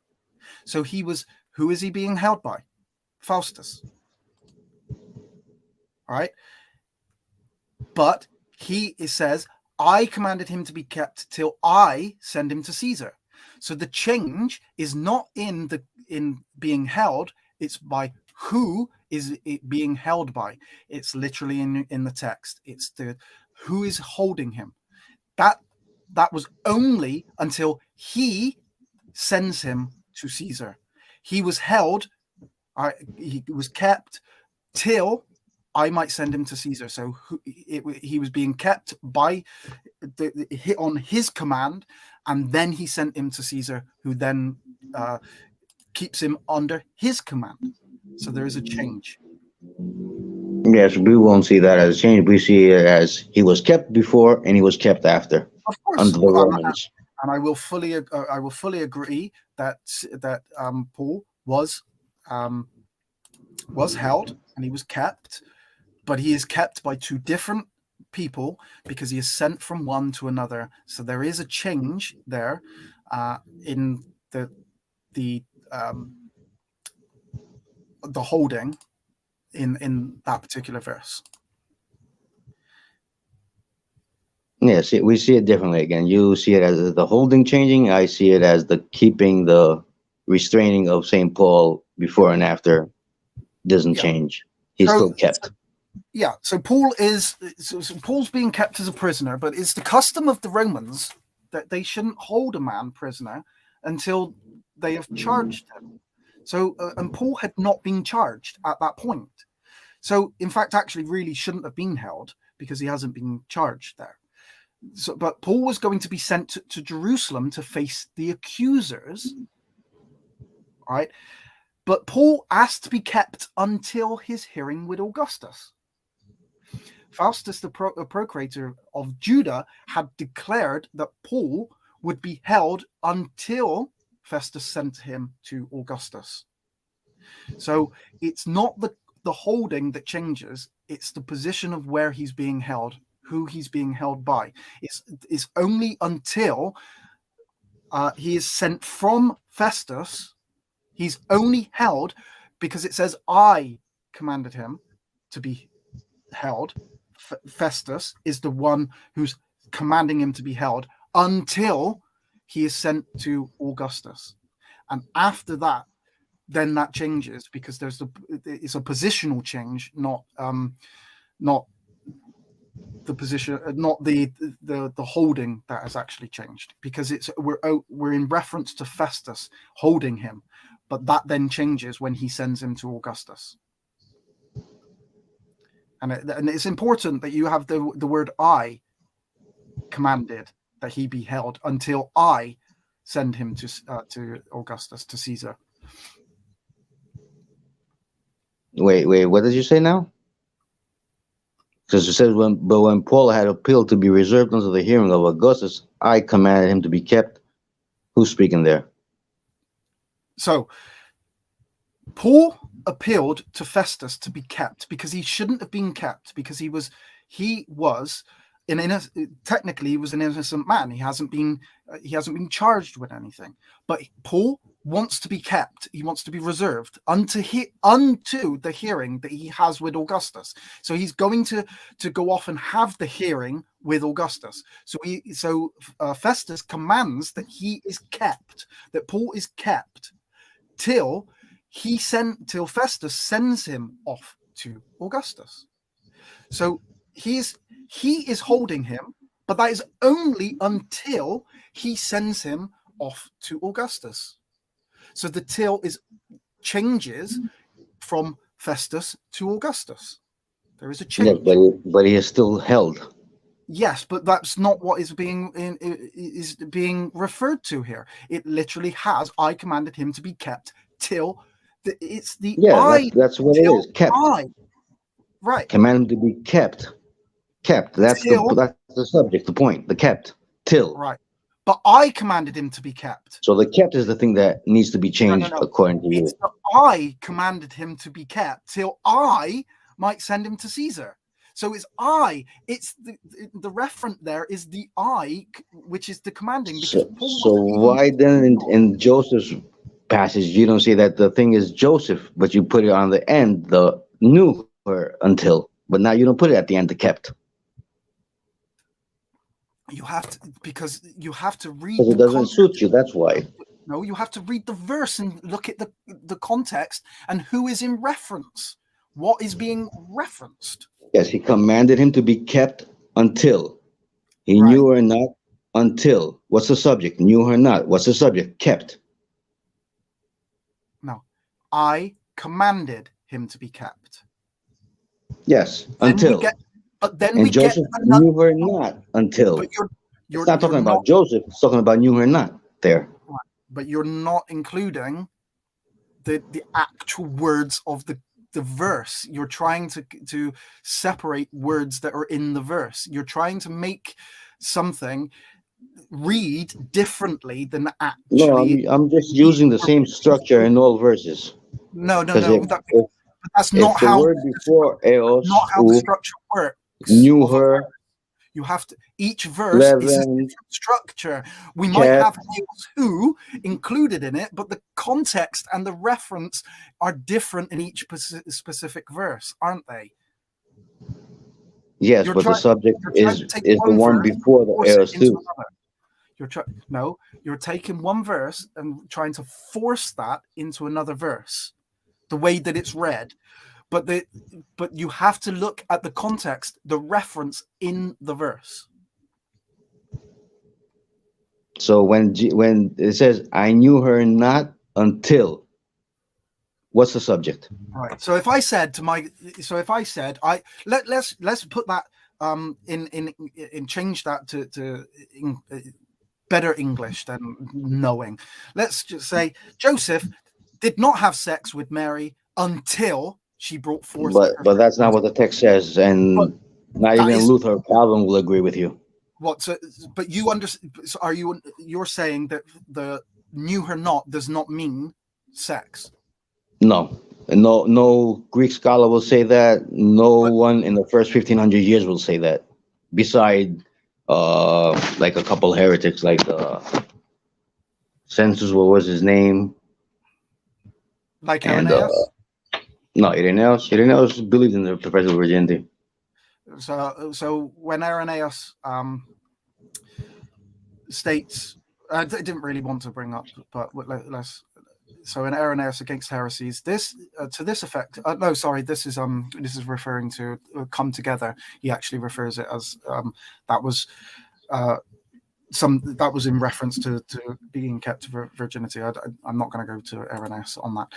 So who is he being held by? Faustus. All right. But it says, I commanded him to be kept till I send him to Caesar. So the change is not in being held, it's by who is it being held by. It's literally in the text. It's who is holding him. That was only until he sends him to Caesar. He was held, he was kept till I might send him to Caesar. So he was being kept by on his command, and then he sent him to Caesar, who then keeps him under his command. So there is a change. Yes, we won't see that as a change. We see it as he was kept before and he was kept after. Of course, under the Romans. And I will fully agree that Paul was held and he was kept, but he is kept by two different people because he is sent from one to another. So there is a change there in the holding in that particular verse. Yes, we see it differently again. You see it as the holding changing. I see it as the keeping, the restraining of St. Paul before and after doesn't change. He's still kept. Yeah, so Paul's being kept as a prisoner, but it's the custom of the Romans that they shouldn't hold a man prisoner until they have charged him. So, and Paul had not been charged at that point. So, in fact, actually really shouldn't have been held because he hasn't been charged there. So, but Paul was going to be sent to Jerusalem to face the accusers, right? But Paul asked to be kept until his hearing with Augustus. Faustus, the procurator of Judah, had declared that Paul would be held until Festus sent him to Augustus. So it's not the holding that changes, it's the position of where he's being held, who he's being held by. It's only until he is sent from Festus, he's only held because it says, I commanded him to be held. Festus is the one who's commanding him to be held until he is sent to Augustus. And after that, then that changes because it's a positional change, not the position, not the holding that has actually changed, because we're in reference to Festus holding him, but that then changes when he sends him to Augustus. And it's important that you have the word I commanded that he be held until I send him to Augustus, to Caesar. Wait. What did you say now? Because it says when Paul had appealed to be reserved unto the hearing of Augustus, I commanded him to be kept. Who's speaking there? So Paul appealed to Festus to be kept because he shouldn't have been kept, because he was technically he was an innocent man. He hasn't been charged with anything. But Paul wants to be kept. He wants to be reserved unto the hearing that he has with Augustus. So he's going to go off and have the hearing with Augustus. So Festus commands that he is kept, that Paul is kept till Festus sends him off to Augustus. So he is holding him, but that is only until he sends him off to Augustus. So the till changes from Festus to Augustus. There is a change. Yeah, but he is still held. Yes, but that's not what is being referred to here. It literally has, I commanded him to be kept till it's the I. That's what it is. Kept. Right. Command him to be kept. Kept. That's the subject, the point. The kept. Till. Right. But I commanded him to be kept. So the kept is the thing that needs to be changed according to you. I commanded him to be kept till I might send him to Caesar. So it's I. It's the referent there is the I, which is the commanding. So why then in Joseph's passage you don't say that the thing is Joseph, but you put it on the end, the knew her until, but now you don't put it at the end, the kept. You have to, because you have to read. Because it doesn't suit you. That's why. No, you have to read the verse and look at the context and who is in reference. What is being referenced? Yes, he commanded him to be kept until. He knew her not until. What's the subject? Knew her not. What's the subject? Kept. No, I commanded him to be kept. Yes, until. But then and Joseph knew her not until. But it's not talking about Joseph. It's talking about knew her not there. Right. But you're not including the actual words of the verse. You're trying to separate words that are in the verse. You're trying to make something read differently than actually. No, I'm just using the same structure in all verses. No. That's not how. The word before eos, not how the structure works. Knew her. You have to. Each verse is a different structure. We might have eos who included in it, but the context and the reference are different in each specific verse, aren't they? Yes, but the subject is the one before the eos too. You're taking one verse and trying to force that into another verse, the way that it's read. But you have to look at the context, the reference in the verse. So when it says, I knew her not until, what's the subject? Right. So if I said let's put that in change that to better English than knowing. Let's just say Joseph did not have sex with Mary until she brought forth. But that's not what the text says, and not even Luther or Calvin will agree with you. What? So, but you understand? So you're saying that the knew her not does not mean sex? No Greek scholar will say that. No one in the first 1500 years will say that. Beside, like a couple heretics, like Census, what was his name? Like Irenaeus? No, Irenaeus believed in the perpetual virginity. So when Irenaeus states, I didn't really want to bring up, but let's. So in Irenaeus Against Heresies, this to this effect. This is referring to come together. He actually refers it as that was in reference to being kept virginity. I'm not going to go to Irenaeus on that.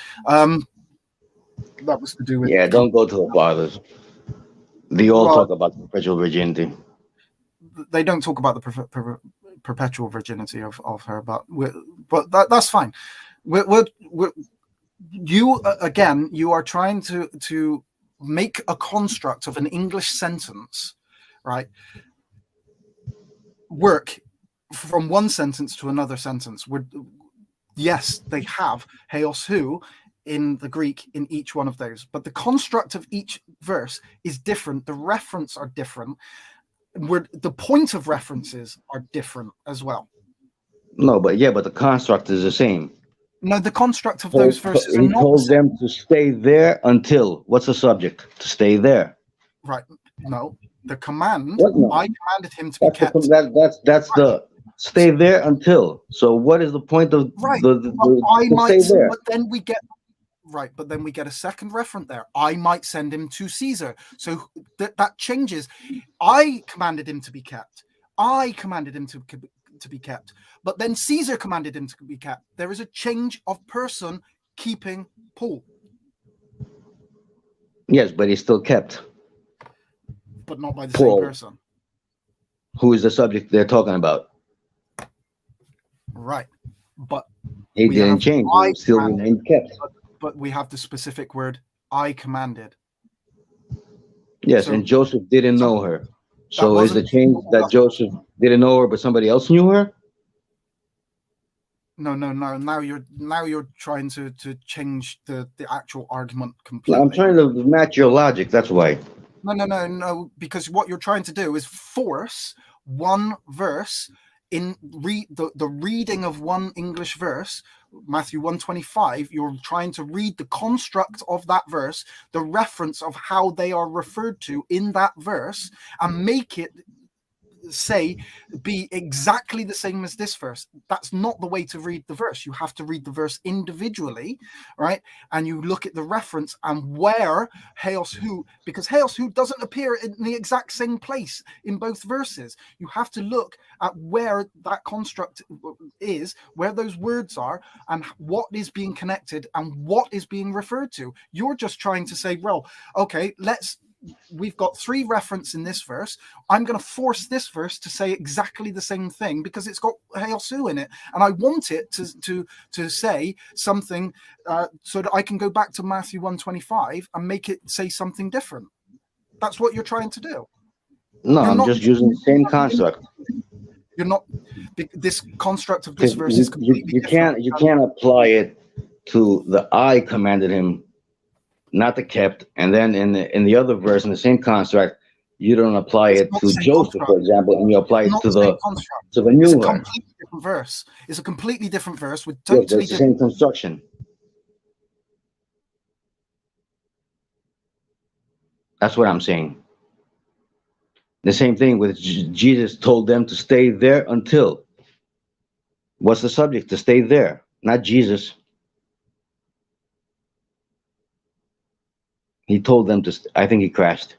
That was to do with. Yeah, don't go to the fathers. They all talk about the perpetual virginity. They don't talk about the perpetual virginity of her, but that's fine. you again, you are trying to make a construct of an English sentence, right, work from one sentence to another sentence. Yes, they have Heos who in the Greek in each one of those, but the construct of each verse is different. The reference are different. The point of references are different as well. No, but the construct is the same. No, the construct of those verses are He not told the same. them to stay there until. What's the subject? To stay there. Right. No, the command. What? No. I commanded him to be kept. That's the stay there until. So what is the point of the stay there? But then we get right. But then we get a second reference there. I might send him to Caesar. So that changes. I commanded him to be kept. I commanded him to be kept. But then Caesar commanded him to be kept. There is a change of person keeping Paul. Yes, but he's still kept. But not by the same person. Who is the subject they're talking about? Right. But he didn't change. He still remained kept. But we have the specific word, I commanded. Yes, so, and Joseph didn't know her. So is the change that Joseph didn't know her, but somebody else knew her? No. Now you're trying to change the actual argument completely. I'm trying to match your logic. That's why. No. Because what you're trying to do is force one verse in the reading of one English verse, Matthew 1:25. You're trying to read the construct of that verse, the reference of how they are referred to in that verse, and make it be exactly the same as this verse. That's not the way to read the verse. You have to read the verse individually, right? And you look at the reference and where Heos who, because Heos who doesn't appear in the exact same place in both verses. You have to look at where that construct is, where those words are, and what is being connected and what is being referred to. You're just trying to say, well, okay, we've got three references in this verse. I'm going to force this verse to say exactly the same thing because it's got Heosu in it, and I want it to say something so that I can go back to Matthew 1:25 and make it say something different. That's what you're trying to do. No, I'm just using the same construct. You're not. This construct of this verse is completely different. You can't apply it to the I commanded him. Not the kept, and then in the other verse in the same construct, you don't apply it to Joseph, for example, and you apply it to the new one. It's a completely different verse. It's a completely different verse with totally different same construction. That's what I'm saying. The same thing with Jesus told them to stay there until. What's the subject? To stay there, not Jesus. He told them to. I think he crashed.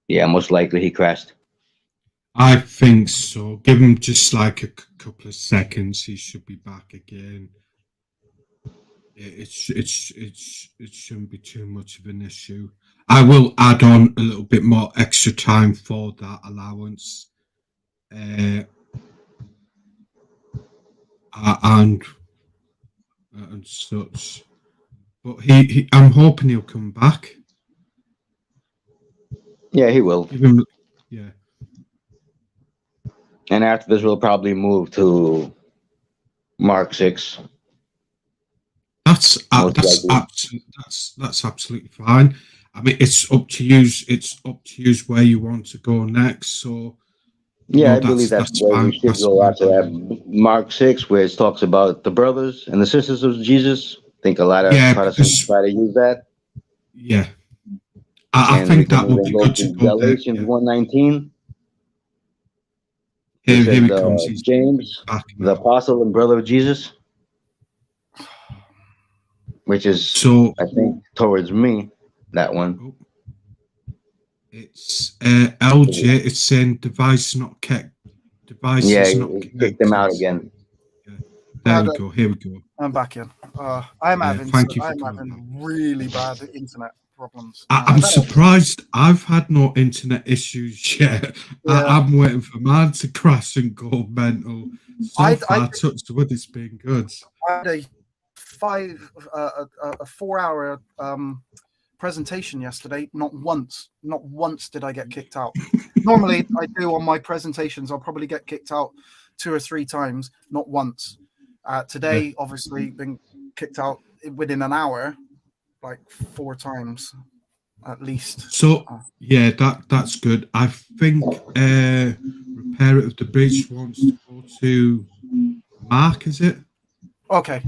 Yeah, most likely he crashed. I think so. Give him just like a couple of seconds. He should be back again. It shouldn't be too much of an issue. I will add on a little bit more extra time for that allowance. And such, but I'm hoping he'll come back. Yeah, he will. Yeah. And after this, we'll probably move to Mark 6. That's absolutely fine. I mean, it's up to you. It's up to you where you want to go next. So. Yeah, I believe that's where we should go after that. Mark 6, where it talks about the brothers and the sisters of Jesus. I think a lot of Protestants try to use that. Yeah. I think that would be good to go there. Galatians 1:19. Here it comes. James, the apostle and brother of Jesus. Which is, I think, towards me, that one. It's LJ. It's saying device not kept. Device is not connected. Kick them out again. Yeah. There we go. Here we go. I'm back in. I'm having really bad internet. problems. I'm surprised I've had no internet issues yet. Yeah. I'm waiting for mine to crash and go mental. So far, touch wood, it's been good. I had a 4-hour presentation yesterday. Not once did I get kicked out. Normally, I do on my presentations. I'll probably get kicked out 2 or 3 times. Not once. Today, obviously, been kicked out within an hour, like 4 times at least. So yeah, that's good. I think Repair It of the Bridge wants to go to Mark, is it? Okay,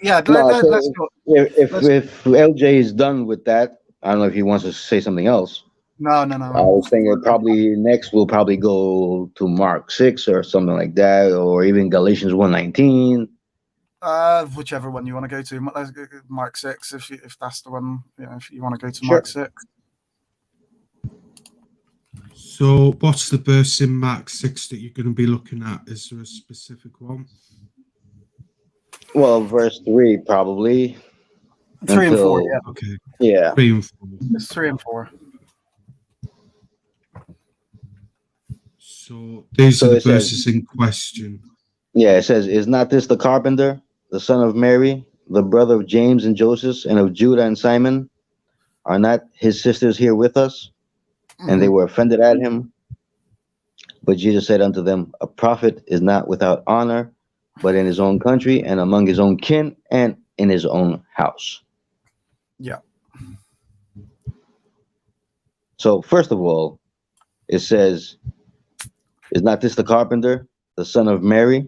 yeah. No, let's go. If LJ is done with that, I don't know if he wants to say something else. No. I was thinking probably next we'll probably go to Mark 6 or something like that, or even Galatians 1:19. Whichever one you want to go to. Let's go Mark 6 if that's the one. If you want to go to Sure. Mark 6. So what's the verse in Mark 6 that you're going to be looking at? Is there a specific one? Well, verse 3 probably. 3 and 4, yeah. Okay. Yeah. 3 and 4. It's 3 and 4. So these are the verses in question. Yeah, it says, "Is not this the carpenter, the son of Mary, the brother of James and Joseph, and of Judah and Simon? Are not his sisters here with us?" And they were offended at him. But Jesus said unto them, "A prophet is not without honor, but in his own country, and among his own kin, and in his own house." Yeah. So first of all, it says, "Is not this the carpenter, the son of Mary,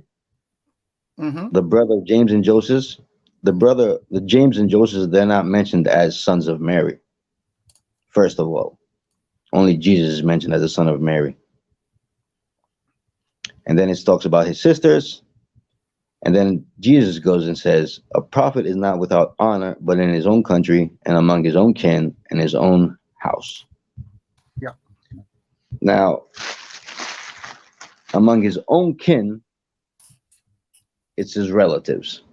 the brother of James and Joseph?" The James and Joseph, they're not mentioned as sons of Mary. First of all, only Jesus is mentioned as the son of Mary. And then it talks about his sisters. And then Jesus goes and says, "A prophet is not without honor, but in his own country and among his own kin and his own house." Yeah. Now, among his own kin, it's his relatives.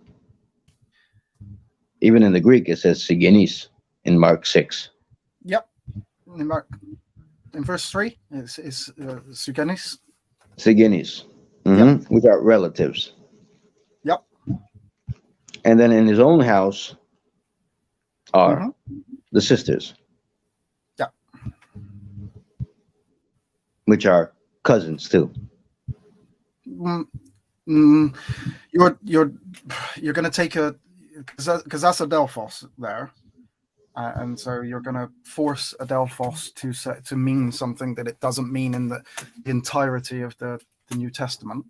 Even in the Greek, it says sigenis in Mark 6. Yep. In verse 3, it's Sugenis. Sigenis, Yep. which are relatives. Yep. And then in his own house are the sisters. Yeah. Which are cousins too. You're going to take a, because that's Adelphos there, and so you're going to force Adelphos to mean something that it doesn't mean in the entirety of the New Testament.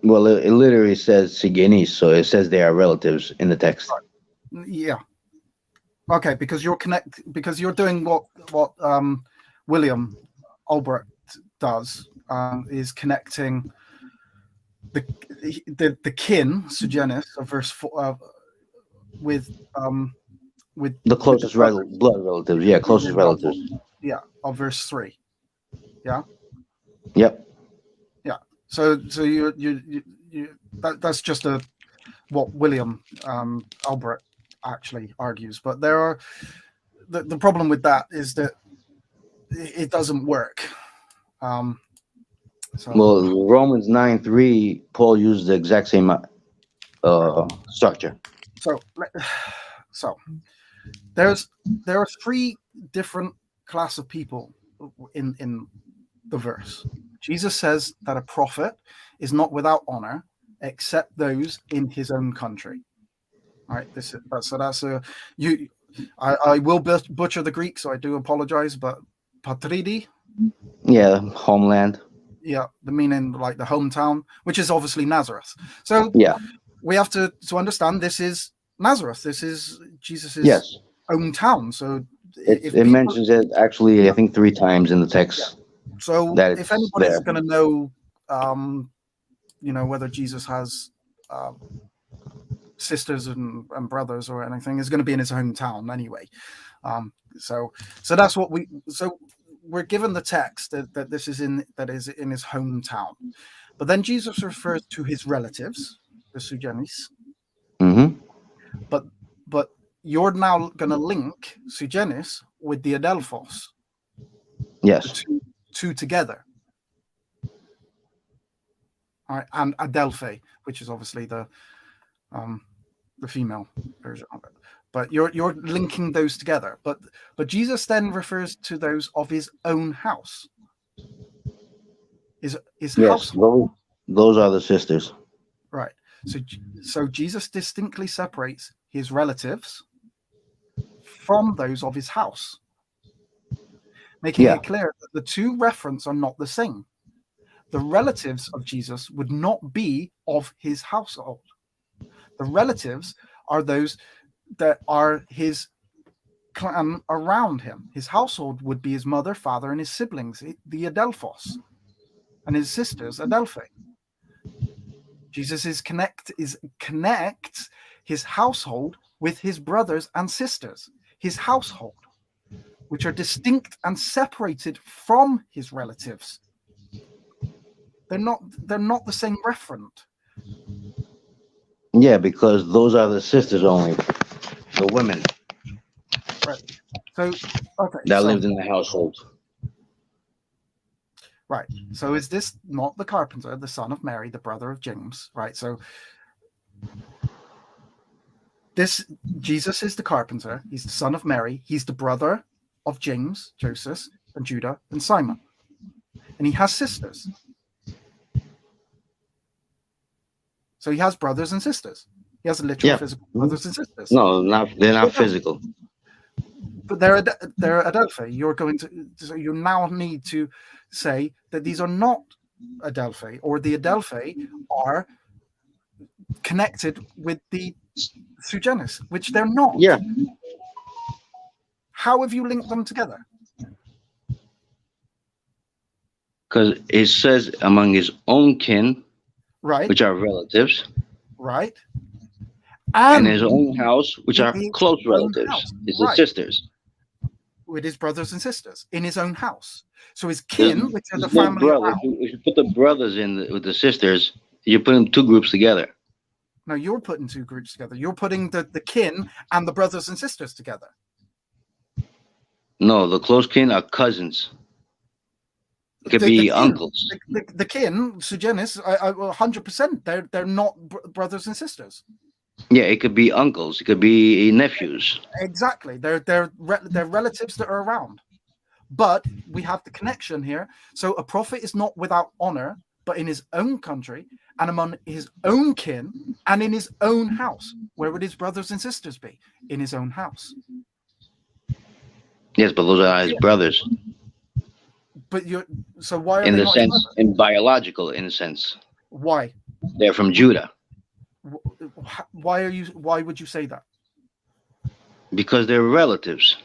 Well, it literally says sigenis, so it says they are relatives in the text. Yeah. Okay, because you're doing what William Albrecht does, is connecting the kin sugenis of verse 4 with the closest blood relatives. Yeah, closest relatives. Yeah, of verse 3. Yeah. Yep. Yeah. So that's just what William Albrecht actually argues, but there are the problem with that is that it doesn't work. Well, Romans 9:3, Paul used the exact same structure. So there are 3 different class of people in the verse. Jesus says that a prophet is not without honor except those in his own country. All right, I will butcher the Greek, so I do apologize, but patridi. Yeah, homeland. Yeah, the meaning like the hometown, which is obviously Nazareth. So yeah, we have to understand this is Nazareth. This is Jesus's own town. So it mentions it actually, I think 3 times in the text. Yeah. So if anybody's going to know, whether Jesus has sisters and brothers or anything, is going to be in his hometown anyway. So that's what we're given the text that this is in his hometown, but then Jesus refers to his relatives, the Sugenis. Mm-hmm. But you're now going to link Sugenis with the Adelphos. Yes. The two together. All right, and Adelphi, which is obviously the female version of it. But you're linking those together. But Jesus then refers to those of his own house. His Yes, household. those are the sisters. Right. So Jesus distinctly separates his relatives from those of his house, making it clear that the two references are not the same. The relatives of Jesus would not be of his household. The relatives are those that are his clan around him. His household would be his mother, father, and his siblings, the Adelphos, and his sisters, Adelphi. Jesus connects his household with his brothers and sisters, his household, which are distinct and separated from his relatives. They're not the same referent. Yeah, because those are the sisters only, the women. Right. So lived in the household. Right. So is this not the carpenter, the son of Mary, the brother of James? Right. So this Jesus is the carpenter. He's the son of Mary. He's the brother of James, Joseph, and Judah, and Simon. And he has sisters. So he has brothers and sisters. He has literal physical brothers and sisters. No, they're not physical. But they're Adelphi. So you now need to say that these are not Adelphi, or the Adelphi are connected with the Sugenis, which they're not. Yeah. How have you linked them together? Because it says among his own kin, right, which are relatives, right, and his own house, which are close relatives, his sisters. With his brothers and sisters in his own house. So his kin, which are the no family around. If you put the brothers with the sisters, you put them two groups together. No, you're putting two groups together. You're putting the kin and the brothers and sisters together. No, the close kin are cousins. It could be uncles. The kin, Sugenis, 100%. They're not brothers and sisters. Yeah, it could be uncles. It could be nephews. Exactly. They're relatives that are around. But we have the connection here. So a prophet is not without honor, but in his own country and among his own kin and in his own house. Where would his brothers and sisters be? In his own house. Yes, but those are his brothers. But so why are in they the not sense, in biological, in a sense? Why? They're from Judah. Why would you say that? Because they're relatives.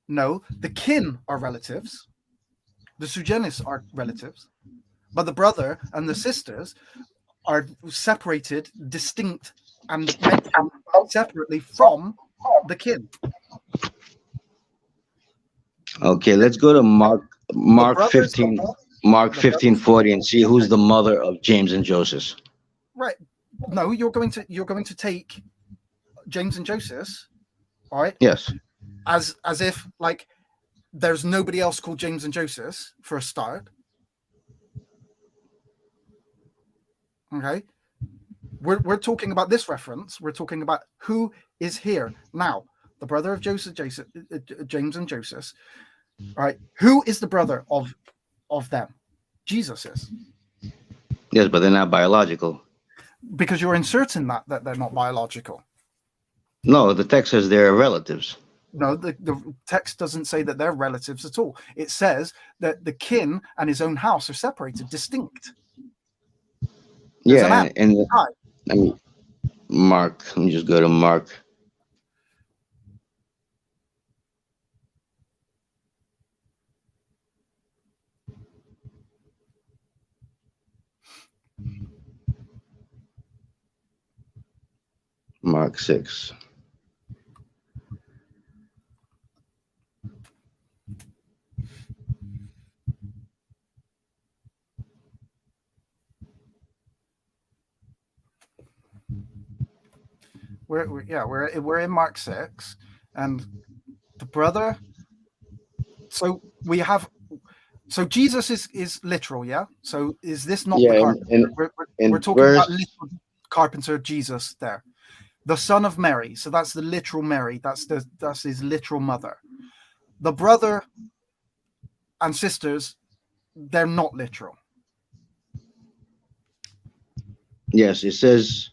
No, the kin are relatives. The Sugenis are relatives. But the brother and the sisters are separated, distinct, and mentioned separately from the kin. Okay, let's go to Mark 15:40 and see who's the mother of James and Joseph. Right. No, you're going to take James and Joseph, right? Yes. As if like there's nobody else called James and Joseph for a start. Okay. We're talking about this reference. We're talking about who is here now. The brother of James and Joseph. Right. Who is the brother of them? Jesus is. Yes, but they're not biological. Because you're inserting that they're not biological. No, the text says they're relatives. No, the text doesn't say that they're relatives at all. It says that the kin and his own house are separated, distinct. Yeah, Mark. Let me just go to Mark. Mark 6. we're in Mark 6, and the brother. So we have. So Jesus is literal, yeah. So is this not the carpenter? We're talking about literal carpenter Jesus there, the son of Mary. So that's the literal Mary. That's his literal mother. The brother and sisters, they're not literal. Yes, it says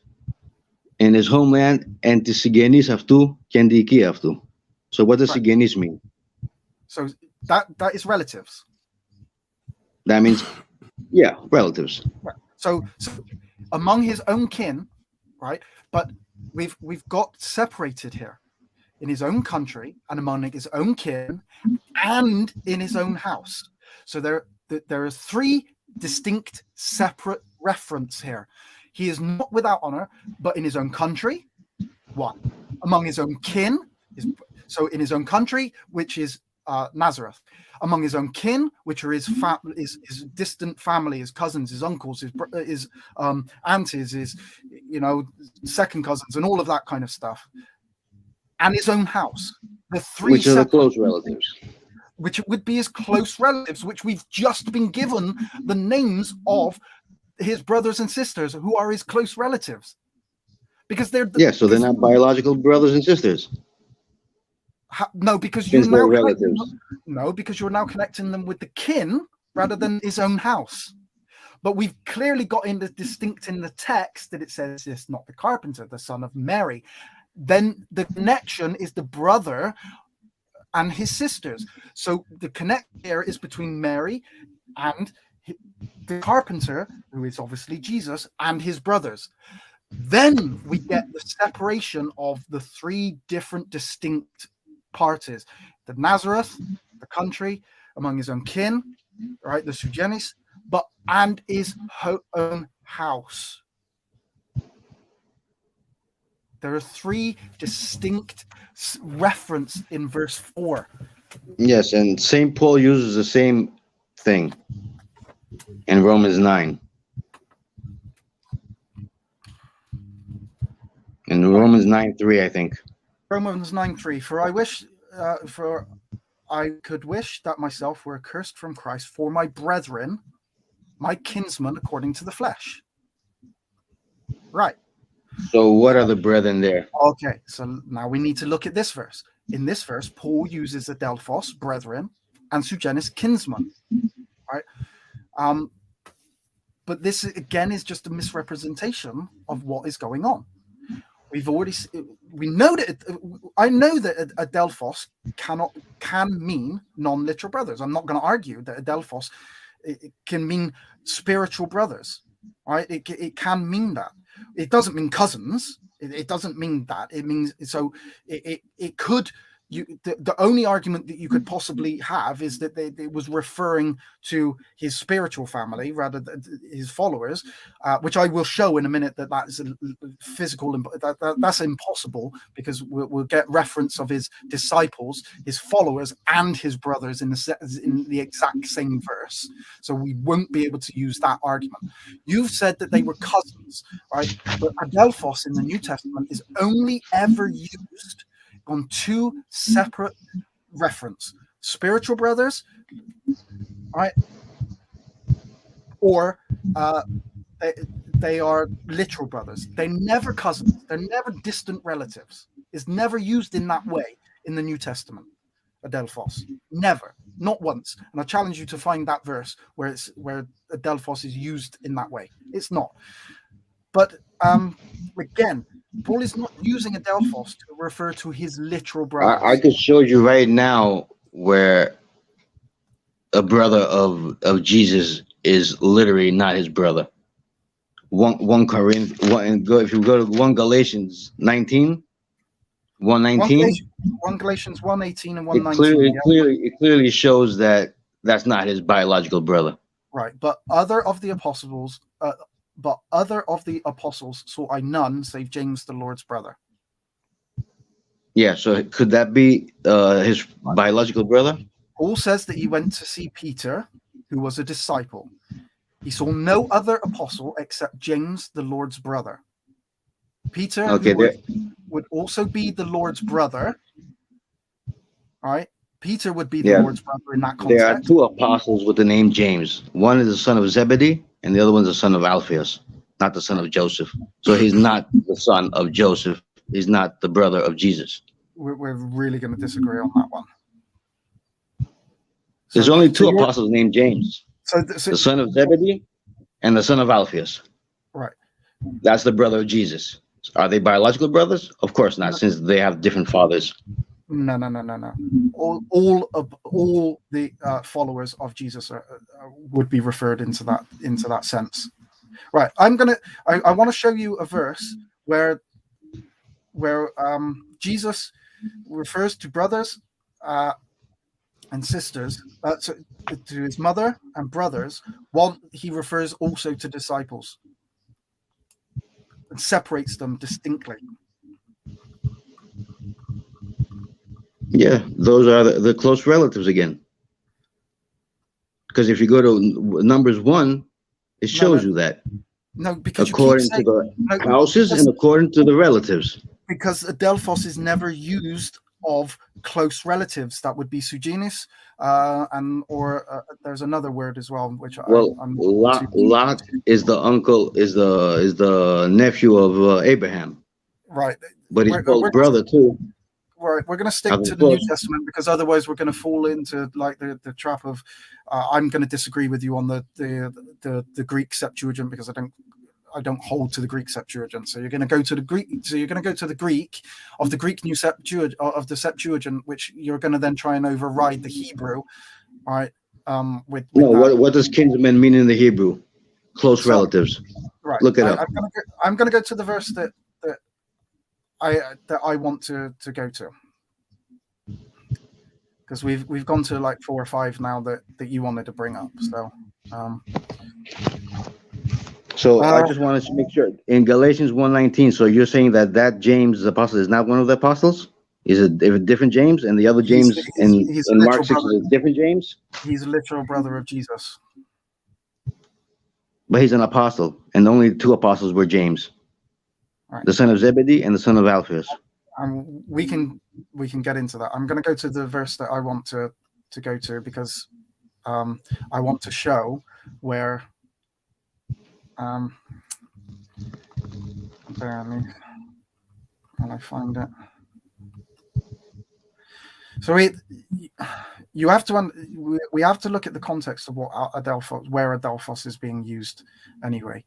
in his homeland, Antisigenis aftu, Kendiki aftu. So what does Sigenis mean? So that is relatives. That means, yeah, relatives. Right. So among his own kin, right? But we've got separated here in his own country and among his own kin and in his own house. So there are three distinct, separate reference here. He is not without honor, but in his own country, one. Among his own kin, so in his own country, which is Nazareth. Among his own kin, which are his distant family, his cousins, his uncles, his aunties, his second cousins, and all of that kind of stuff. And his own house. The three, which are the close relatives. Which would be his close relatives, which we've just been given the names of his brothers and sisters who are his close relatives. Because they're so they're not biological brothers and sisters. No, because you're now connecting them with the kin rather than his own house. But we've clearly got in the distinct in the text that it says it's not the carpenter, the son of Mary. Then the connection is the brother and his sisters. So the connect here is between Mary and the carpenter, who is obviously Jesus, and his brothers. Then we get the separation of the three different distinct parties: the Nazareth, the country, among his own kin, right, the Sugenis, and his own house. There are three distinct reference in verse 4. Yes, and St. Paul uses the same thing in Romans 9. In Romans 9:3, I think. Romans 9:3. For I could wish that myself were accursed from Christ for my brethren, my kinsmen according to the flesh. Right. So what are the brethren there? Okay, so now we need to look at this verse. In this verse, Paul uses adelphos, brethren, and sugenis, kinsmen. Right. But this again is just a misrepresentation of what is going on. I know that adelphos can mean non-literal brothers. I'm not going to argue that adelphos it can mean spiritual brothers, right? It can mean that. It doesn't mean cousins. It doesn't mean that. It means so. It could. The only argument that you could possibly have is that it was referring to his spiritual family rather than his followers, which I will show in a minute that is physical. That's impossible because we'll get reference of his disciples, his followers, and his brothers in the exact same verse. So we won't be able to use that argument. You've said that they were cousins, right? But adelphos in the New Testament is only ever used on two separate reference: spiritual brothers, right? Or they are literal brothers. They're never cousins. They're never distant relatives. It's never used in that way in the New Testament. Adelphos, never, not once. And I challenge you to find that verse where adelphos is used in that way. It's not. But again, Paul is not using adelphos to refer to his literal brothers. I could show you right now where a brother of Jesus is literally not his brother. If you go to 1 Galatians 19, 1:19. 1 Galatians 1:18 and 1:19. It clearly shows that that's not his biological brother. Right, but other of the apostles saw I none save James the Lord's brother. Yeah, so could that be his biological brother? Paul says that he went to see Peter, who was a disciple. He saw no other apostle except James the Lord's brother. Peter, Okay, would also be the Lord's brother. All right. Peter would be the Yeah. Lord's brother in that There are context. two apostles with the name James. One is the son of Zebedee, and the other one's the son of Alphaeus, not the son of Joseph. So he's not the son of Joseph. He's not the brother of Jesus. We're really going to disagree on that one. There's only two apostles named James. The son of Zebedee and the son of Alphaeus. Right. That's the brother of Jesus. Are they biological brothers? Of course not, since they have different fathers. No. All the followers of Jesus would be referred into that sense. Right. I want to show you a verse where Jesus refers to brothers and sisters, to his mother and brothers, while he refers also to disciples and separates them distinctly. Yeah, those are the close relatives again. Because if you go to Numbers 1, it shows you that. No, because according to the houses and according to the relatives. Because adelphos is never used of close relatives. That would be suggenis, there's another word as well, which Lot is the uncle, is the nephew of Abraham. Right, but he's called brother too. Right, we're going to stick to the New Testament, because otherwise we're going to fall into like the trap of I'm going to disagree with you on the Greek Septuagint, because I don't hold to the Greek Septuagint. So you're going to go to the Greek. So you're going to go to the Greek of the Greek New Septuagint, of the Septuagint, which you're going to then try and override the Hebrew. All right. What does kinsman mean in the Hebrew? Close relatives. Right. Look it up. I'm going to go to the verse that I want to go to, because we've gone to like 4 or 5 now that you wanted to bring up. So I just wanted to make sure in Galatians 1:19. So you're saying that James the apostle is not one of the apostles? Is it a different James, and the other James in Mark 6 is a different James? He's a literal brother of Jesus. But he's an apostle, and only 2 apostles were James. Right. The son of Zebedee and the son of Alphaeus. We can get into that. I'm going to go to the verse that I want to go to, because I want to show where bear with me while I find it. So we have to look at the context of what where adelphos is being used anyway.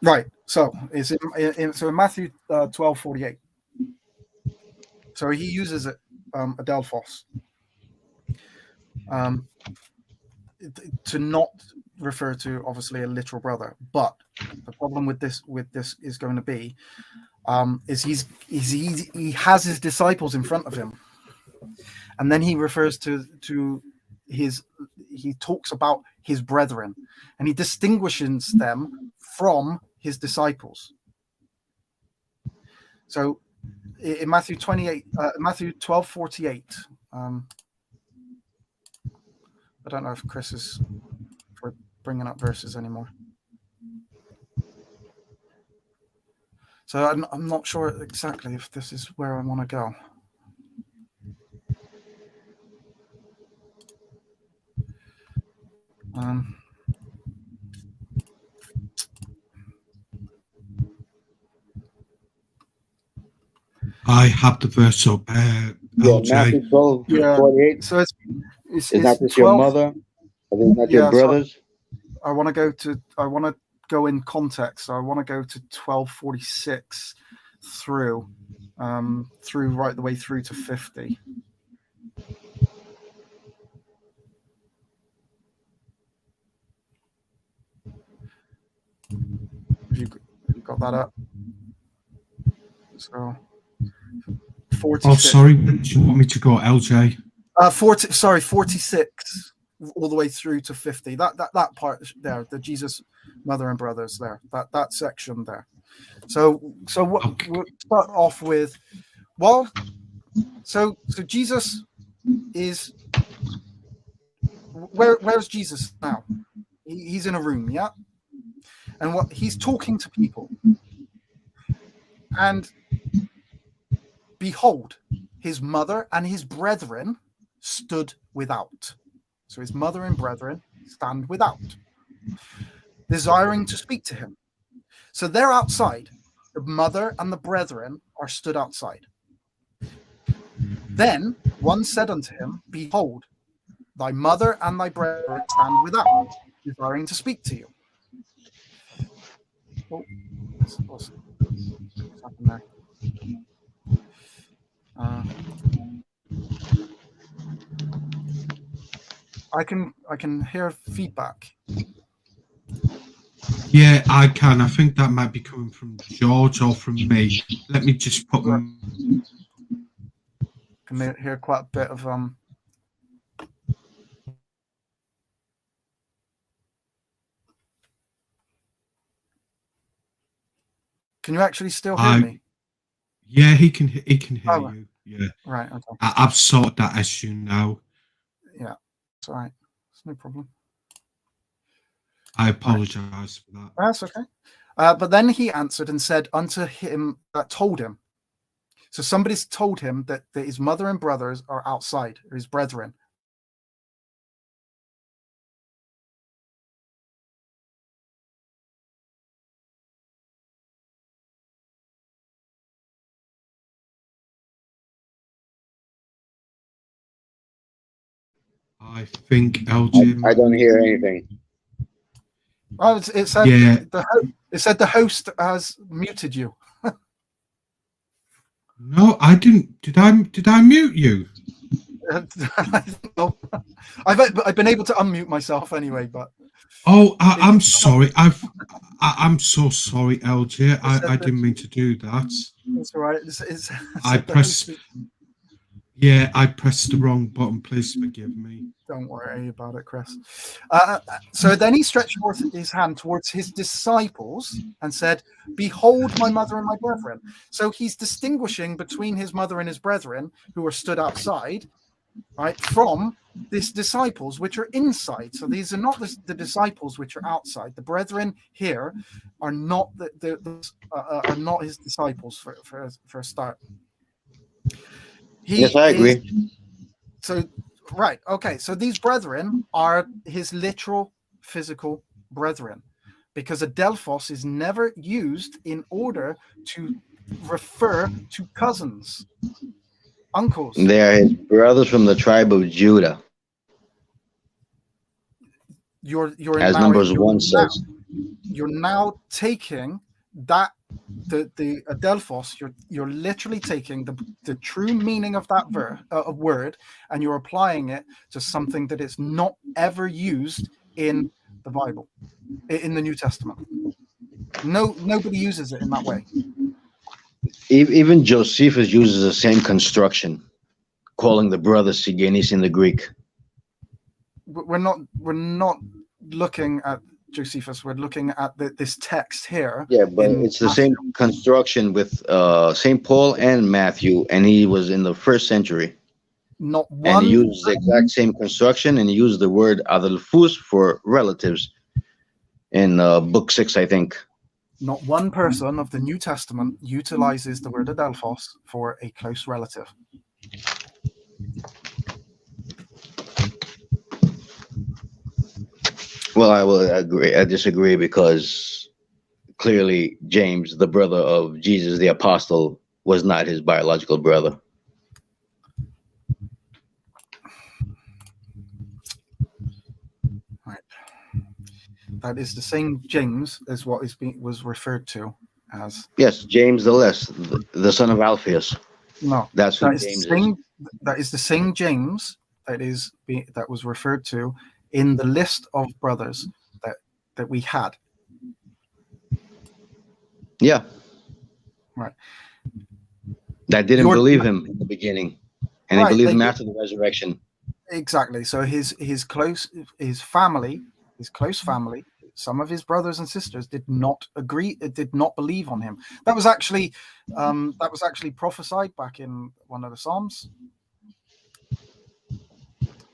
Right, so it's in Matthew 12:48. So he uses it, adelphos, to not refer to obviously a literal brother. But the problem with this is going to be is he has his disciples in front of him, and then he refers to he talks about his brethren, and he distinguishes them from his disciples. So in Matthew 12:48, I don't know if Chris is for bringing up verses anymore. So I'm not sure exactly if this is where I want to go. I have the verse up. LJ. Matthew 12:48. So it's not this 12, your mother? Are they not your brothers? So I want to go in context. So I want to go to 12:46 through right the way through to 50. You got that up? So 46. Oh, sorry. Do you want me to go, LJ? 46 all the way through to 50. That part there, the Jesus, mother and brothers there, that section there. So what okay. We'll start off with, so Jesus is, where's Jesus now? He's in a room, yeah? And he's talking to people. And behold, his mother and his brethren stood without. So his mother and brethren stand without, desiring to speak to him. So they're outside. The mother and the brethren are stood outside. Then one said unto him, behold, thy mother and thy brethren stand without, desiring to speak to you. Oh, what's happened there? I can hear feedback. Yeah, I can. I think that might be coming from George or from me. Let me just put them. Can hear quite a bit of Can you actually still hear me? Yeah, he can hear you. Yeah. Right, okay. I've sorted that issue now. Yeah, it's all right. It's no problem. I apologize for that. That's okay. But then he answered and said unto him that told him. So somebody's told him that his mother and brothers are outside, or his brethren. I think LG. I don't hear anything. Oh, it said it said the host has muted you. No, I didn't. Did I mute you? I've been able to unmute myself anyway, but I'm sorry. I'm so sorry, LJ. I didn't mean to do that. That's all right. I pressed. Yeah, I pressed the wrong button. Please forgive me. Don't worry about it, Chris. So then he stretched forth his hand towards his disciples and said, behold my mother and my brethren. So he's distinguishing between his mother and his brethren who are stood outside, right, from these disciples which are inside. So these are not the disciples which are outside. The brethren here are not are not his disciples for a start. Yes, I agree. So, right, okay. So these brethren are his literal physical brethren, because adelphos is never used in order to refer to cousins, uncles. They are his brothers from the tribe of Judah. You're as Numbers 1 says. You're now taking that the adelphos, you're literally taking the true meaning of that word, and you're applying it to something that is not ever used in the Bible, in the New Testament. Nobody uses it in that way. Even Josephus uses the same construction, calling the brothers Sigenis in the Greek. We're not looking at Josephus, we're looking at this text here. Yeah, but it's the same construction with St. Paul and Matthew, and he was in the 1st century. Not one. And he used the exact same construction, and he used the word adelphus for relatives in book 6, I think. Not one person of the New Testament utilizes the word adelphos for a close relative. Well, I will agree. I disagree, because clearly James, the brother of Jesus the apostle, was not his biological brother. Right. That is the same James as what was referred to as. Yes, James the Less, the son of Alphaeus. No, that's who James is. That is the same James that was referred to in the list of brothers that we had. Yeah. Right. That didn't believe him in the beginning, and he believed him after the resurrection. Exactly. So his close family, some of his brothers and sisters did not believe on him. That was actually prophesied back in one of the Psalms.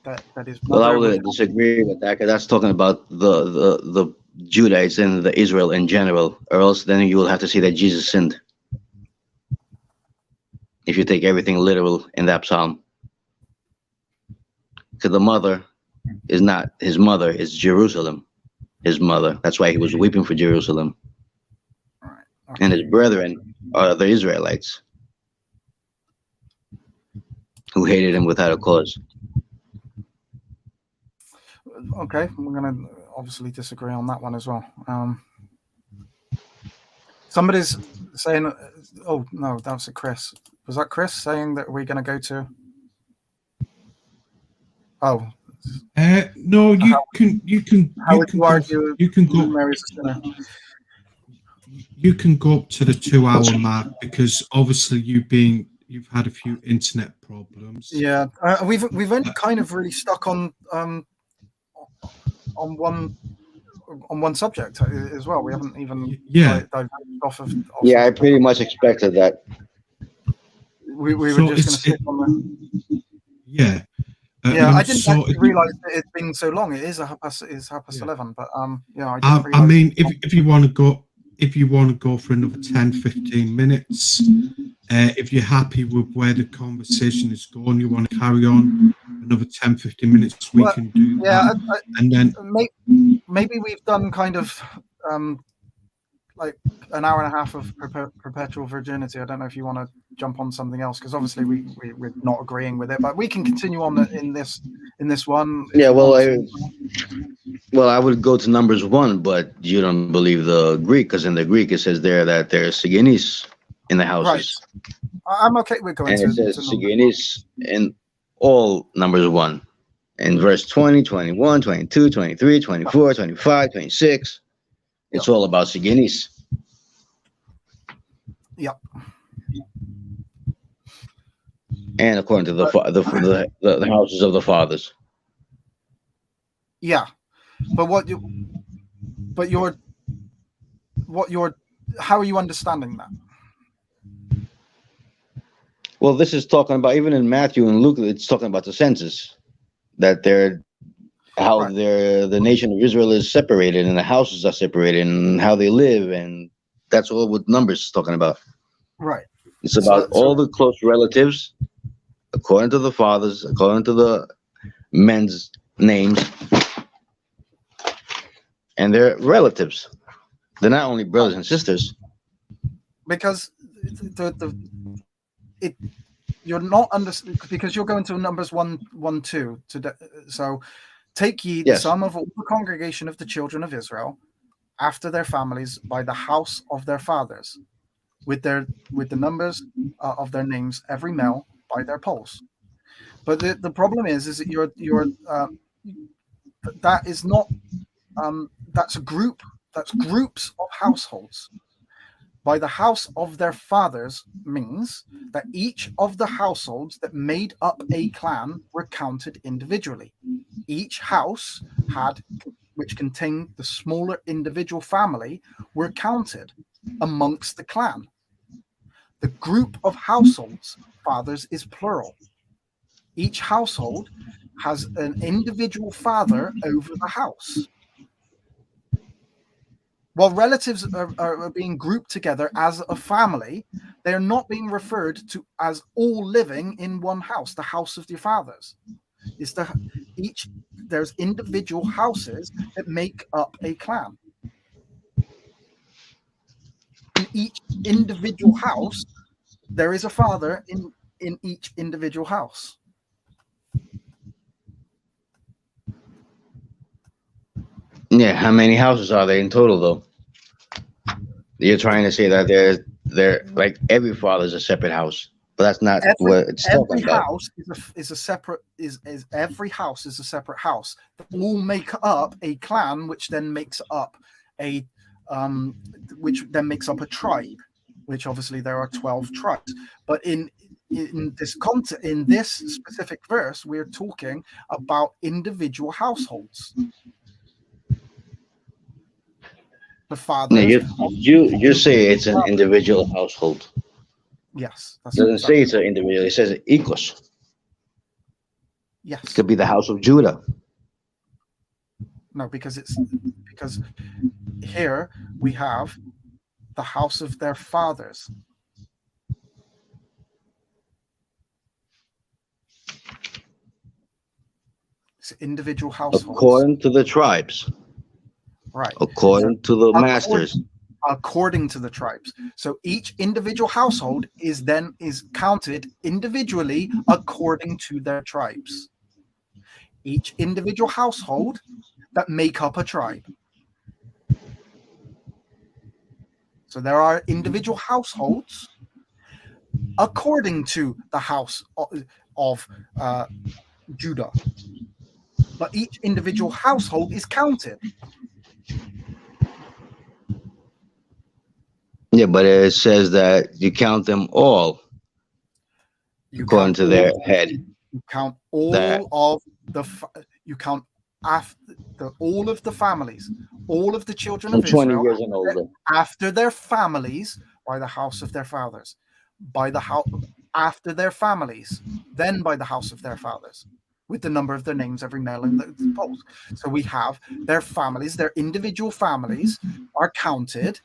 That is. Well, I would disagree with that, because that's talking about the Judahites and the Israel in general, or else then you will have to say that Jesus sinned. if you take everything literal in that psalm. Because the mother is not his mother, it's Jerusalem, his mother. That's why he was weeping for Jerusalem. All right. Okay. And his brethren are the Israelites who hated him without a cause. Okay, we're going to obviously disagree on that one as well. Somebody's saying, oh, no, that was Chris. Was that Chris saying that we're going to go to? Oh. No, you can argue you can go. Mary's a sinner? You can go up to the 2-hour mark because obviously you've had a few internet problems. Yeah, we've only kind of really stuck on one subject as well. We haven't even diverged off of. Yeah, I pretty much expected that. We were just going to stick on the. Yeah. I didn't actually realize that it's been so long. It is half past 11, but yeah, I mean, if you want to go for another 10-15 minutes, if you're happy with where the conversation is going, you want to carry on another 10-15 minutes, we can do that. And then maybe we've done kind of like an hour and a half of perpetual virginity. I don't know if you want to jump on something else, because obviously we're not agreeing with it, but we can continue on in this one. Yeah, I would go to Numbers 1, but you don't believe the Greek, because in the Greek it says there that there's sigenis in the houses. Right. I'm okay with going and it says sigenis in all Numbers 1. In verse 20, 21, 22, 23, 24, 25, 26. It's all about sigenis. Yep. And according to the houses of the fathers. Yeah, but how are you understanding that? Well, this is talking about, even in Matthew and Luke, it's talking about the census, that the nation of Israel is separated and the houses are separated and how they live, and that's all what Numbers is talking about. Right. It's about all the close relatives, according to the fathers, according to the men's names, and they're relatives. They're not only brothers and sisters. Because you're not because you're going to Numbers 1:2 today. So take ye the sum of all the congregation of the children of Israel after their families by the house of their fathers, with the numbers of their names, every male by their polls. But the problem is that that is not that's groups of households. By the house of their fathers means that each of the households that made up a clan were counted individually. Each house which contained the smaller individual family, were counted amongst the clan. The group of households, fathers, is plural. Each household has an individual father over the house. While relatives are being grouped together as a family, they are not being referred to as all living in one house, the house of their fathers. There's individual houses that make up a clan. In each individual house, there is a father in each individual house. Yeah, how many houses are there in total, though? You're trying to say that they're like every father is a separate house, but that's not what it's talking about. Every house is a separate house that all make up a clan, which then makes up a tribe, which obviously there are 12 tribes. But in this specific verse, we're talking about individual households. The father. You say it's an individual household. Yes. It doesn't say it's an individual. It says equals. Yes. It could be the house of Judah. No, because here we have the house of their fathers. individual households. According to the tribes. Right. According to the masters. According to the tribes. So each individual household is counted individually according to their tribes. Each individual household that make up a tribe. So there are individual households according to the house of Judah. But each individual household is counted. Yeah, but it says that you count them all according to their head. You count all of the families, all of the children of Israel, 20 years and older, after their families, by the house of their fathers, after their families, then by the house of their fathers, with the number of their names, every male in the polls. So we have their families, their individual families are counted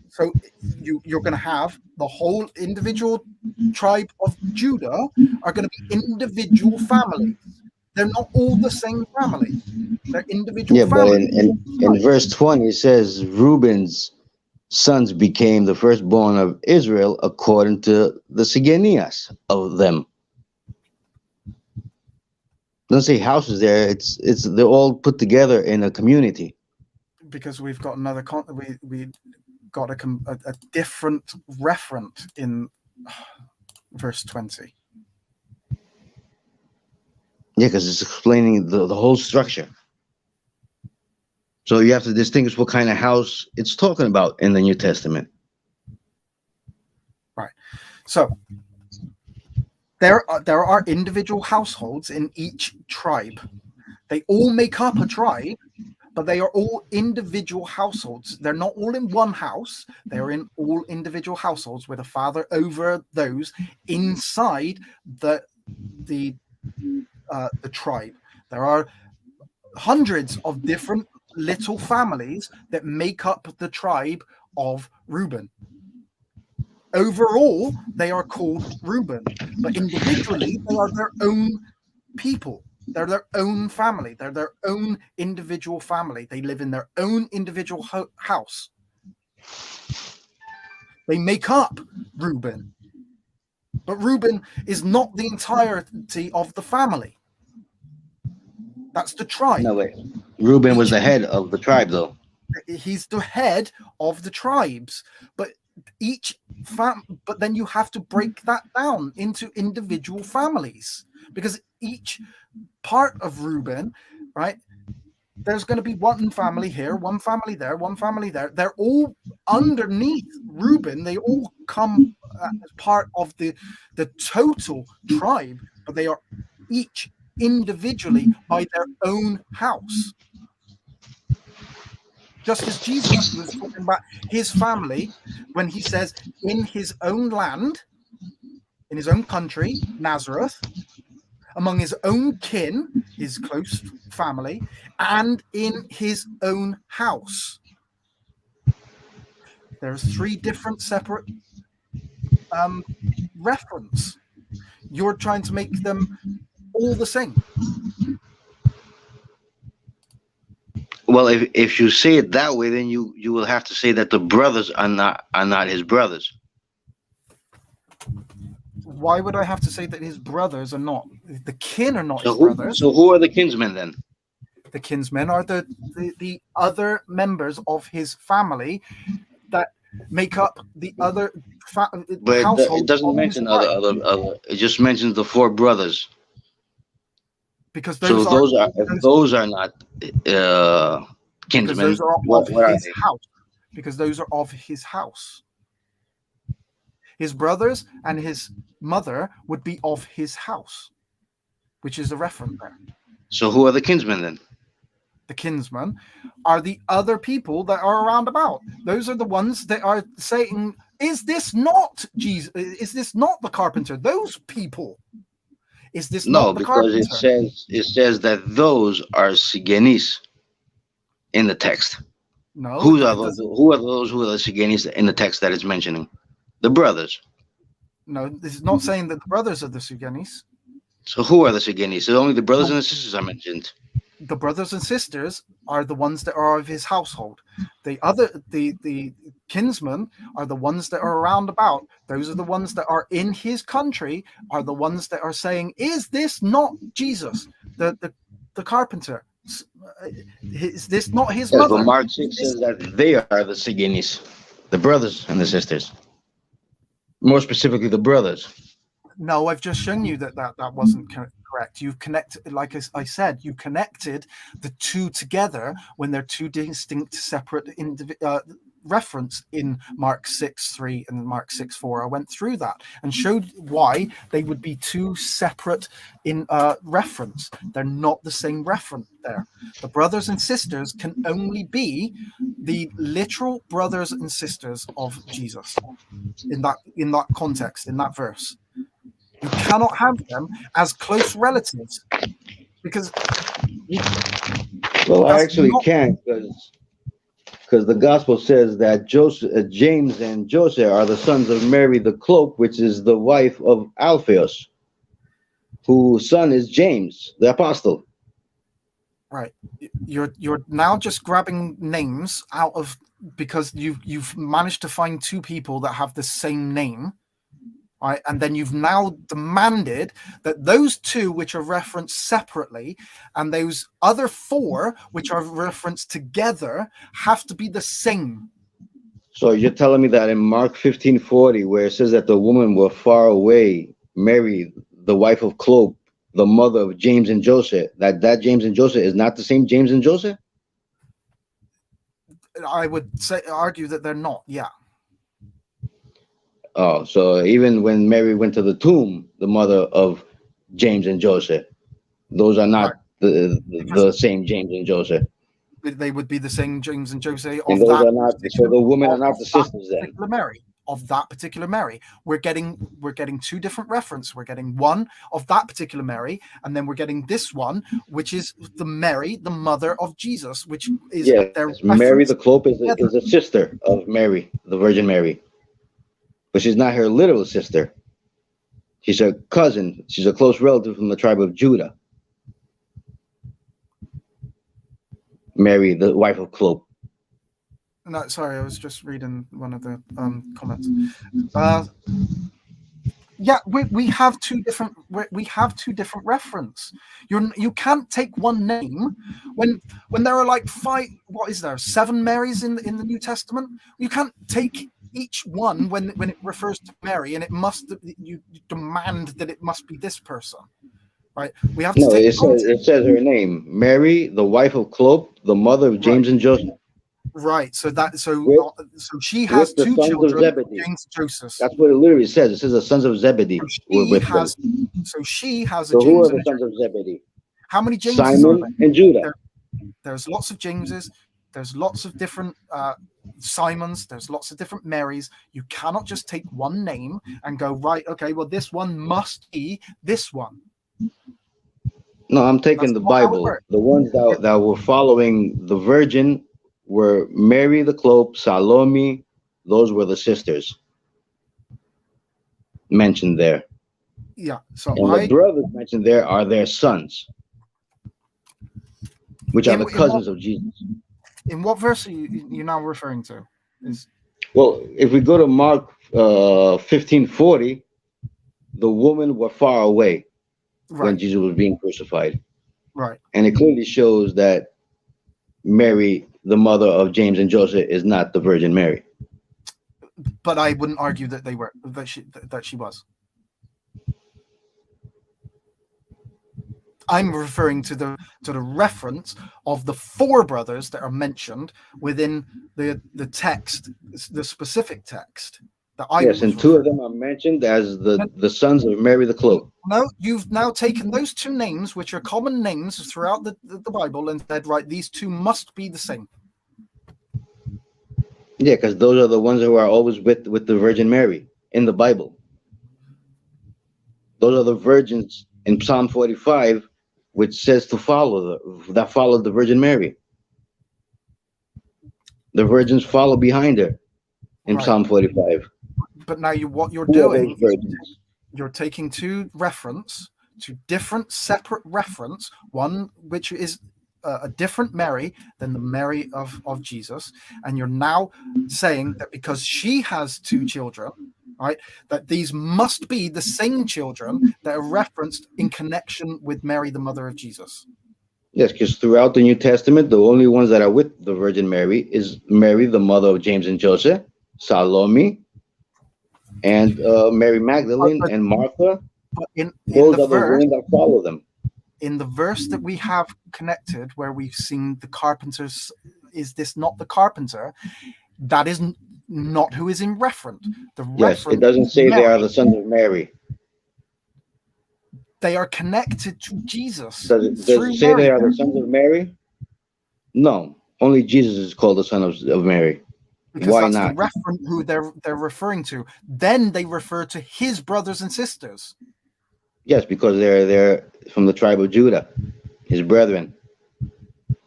so you're going to have the whole individual tribe of Judah are going to be individual families. They're not all the same family. They're individual families. But in verse 20 it says Reuben's sons became the firstborn of Israel according to the Sigenias of them. Don't say houses there. It's they're all put together in a community. Because we've got another we got a different referent in verse 20. Yeah, because it's explaining the whole structure. So you have to distinguish what kind of house it's talking about in the New Testament. Right. So there are individual households in each tribe. They all make up a tribe, but they are all individual households. They're not all in one house. They are in all individual households with a father over those inside the tribe. There are hundreds of different little families that make up the tribe of Reuben. Overall, they are called Reuben, but individually, they are their own people. They're their own family. They're their own individual family. They live in their own individual house. They make up Reuben. But Reuben is not the entirety of the family. That's the tribe. No, wait. Reuben was the head of the tribe, though. He's the head of the tribes. But but then you have to break that down into individual families. Because each part of Reuben, right, there's going to be one family here, one family there, one family there. They're all underneath Reuben. They all come as part of the total tribe, but they are each individually by their own house. Just as Jesus was talking about his family when he says in his own land, in his own country, Nazareth, among his own kin, his close family, and in his own house. There's 3 different separate reference. You're trying to make them all the same. Well, if you say it that way, then you will have to say that the brothers are not his brothers. Why would I have to say that his brothers are not? The kin are not his brothers. So who are the kinsmen then? The kinsmen are the other members of his family that make up the other but it doesn't mention other. It just mentions the 4 brothers. Because those are not kinsmen. Those are of his house. Because those are of his house. His brothers and his mother would be of his house, which is a reference there. So who are the kinsmen then? The kinsmen are the other people that are around about. Those are the ones that are saying, is this not Jesus? Is this not the carpenter? Those people. Is this not the carpenter? No, because it says that those are Sigenis in the text. No. Who are those who are the Sigenis in the text that it's mentioning? The brothers. No, this is not saying that the brothers are the Sugenis. So who are the Sigenis? So only the brothers and the sisters are mentioned. The brothers and sisters are the ones that are of his household. The kinsmen are the ones that are around about. Those are the ones that are in his country, are the ones that are saying, is this not Jesus, the carpenter? Is this not his mother? But Mark 6 says that they are the Sigenis, the brothers and the sisters. More specifically, the brothers. No, I've just shown you that wasn't correct. You've connected, like I said, you connected the two together when they're two distinct, separate reference in Mark 6:3 and Mark 6:4. I went through that and showed why they would be two separate in reference. They're not the same reference there. The brothers and sisters can only be the literal brothers and sisters of Jesus in that context, in that verse. You cannot have them as close relatives because I actually can't because the gospel says that James and Joseph are the sons of Mary the Cloak, which is the wife of Alphaeus, whose son is James the apostle. Right, you're now just grabbing names out of because you've managed to find two people that have the same name. Right, and then you've now demanded that those two which are referenced separately and those other four which are referenced together have to be the same. So you're telling me that in Mark 15:40, where it says that the woman were far away, Mary, the wife of Cloak, the mother of James and Joseph, that James and Joseph is not the same James and Joseph? I would argue that they're not, yeah. Oh, so even when Mary went to the tomb, the mother of James and Joseph, those are not the same James and Joseph. They would be the same James and Joseph. And those are not. So the women are not the sisters then. Mary, of that particular Mary, we're getting two different references. We're getting one of that particular Mary, and then we're getting this one, which is the Mary, the mother of Jesus, which is Mary the Cloak is a sister of Mary, the Virgin Mary. But she's not her literal sister. She's her cousin. She's a close relative from the tribe of Judah. Mary, the wife of Cloak. No, sorry, I was just reading one of the comments. We have two different. We have two different reference. You can't take one name when there are like five. What is there? 7 Marys in the New Testament. You can't take each one when it refers to Mary, and you demand that it must be this person, right? We have to take it says her name, Mary, the wife of Cloak, the mother of James and Joseph. Right. So she has two children, James and Joseph. That's what it literally says. It says the sons of Zebedee were with them. So she has So who are the sons of Zebedee? How many Jameses Simon are there? and Judah. There's lots of Jameses. There's lots of different Simons. There's lots of different Marys. You cannot just take one name and go, right, okay, well, this one must be this one. No, I'm taking the Bible. The ones that were following the Virgin were Mary the Cloak, Salome. Those were the sisters mentioned there. Yeah. So the brothers mentioned there are their sons, which are the cousins of Jesus. In what verse are you now referring to? Well, if we go to Mark 15:40, the women were far away when Jesus was being crucified. Right. And it clearly shows that Mary, the mother of James and Joseph, is not the Virgin Mary. But I wouldn't argue that she was. I'm referring to the reference of the 4 brothers that are mentioned within the text, the specific text. Yes, and 2 of them are mentioned as the sons of Mary the Cloak. No, you've now taken those 2 names, which are common names throughout the Bible, and said, right, these 2 must be the same. Yeah, because those are the ones who are always with the Virgin Mary in the Bible. Those are the virgins in Psalm 45, which says to that followed the Virgin Mary. The virgins follow behind her in Psalm 45. But now what you're doing is you're taking 2 reference to different separate reference, one which is a different Mary than the Mary of Jesus, and you're now saying that because she has two children, right, that these must be the same children that are referenced in connection with Mary, the mother of Jesus. Yes, because throughout the New Testament, the only ones that are with the Virgin Mary is Mary, the mother of James and Joseph, Salome, and Mary Magdalene and Martha. But in Those the are the verse, women that follow them. in the verse that we have connected, where we've seen the carpenters, is this not the carpenter? That is not who is in reference. Yes, it doesn't say Mary. they are the sons of Mary. They are connected to Jesus. Does it say they are the sons of Mary? No, only Jesus is called the son of Mary. Because Why that's not? the reference who they're referring to. Then they refer to his brothers and sisters. Yes, because they're from the tribe of Judah, his brethren,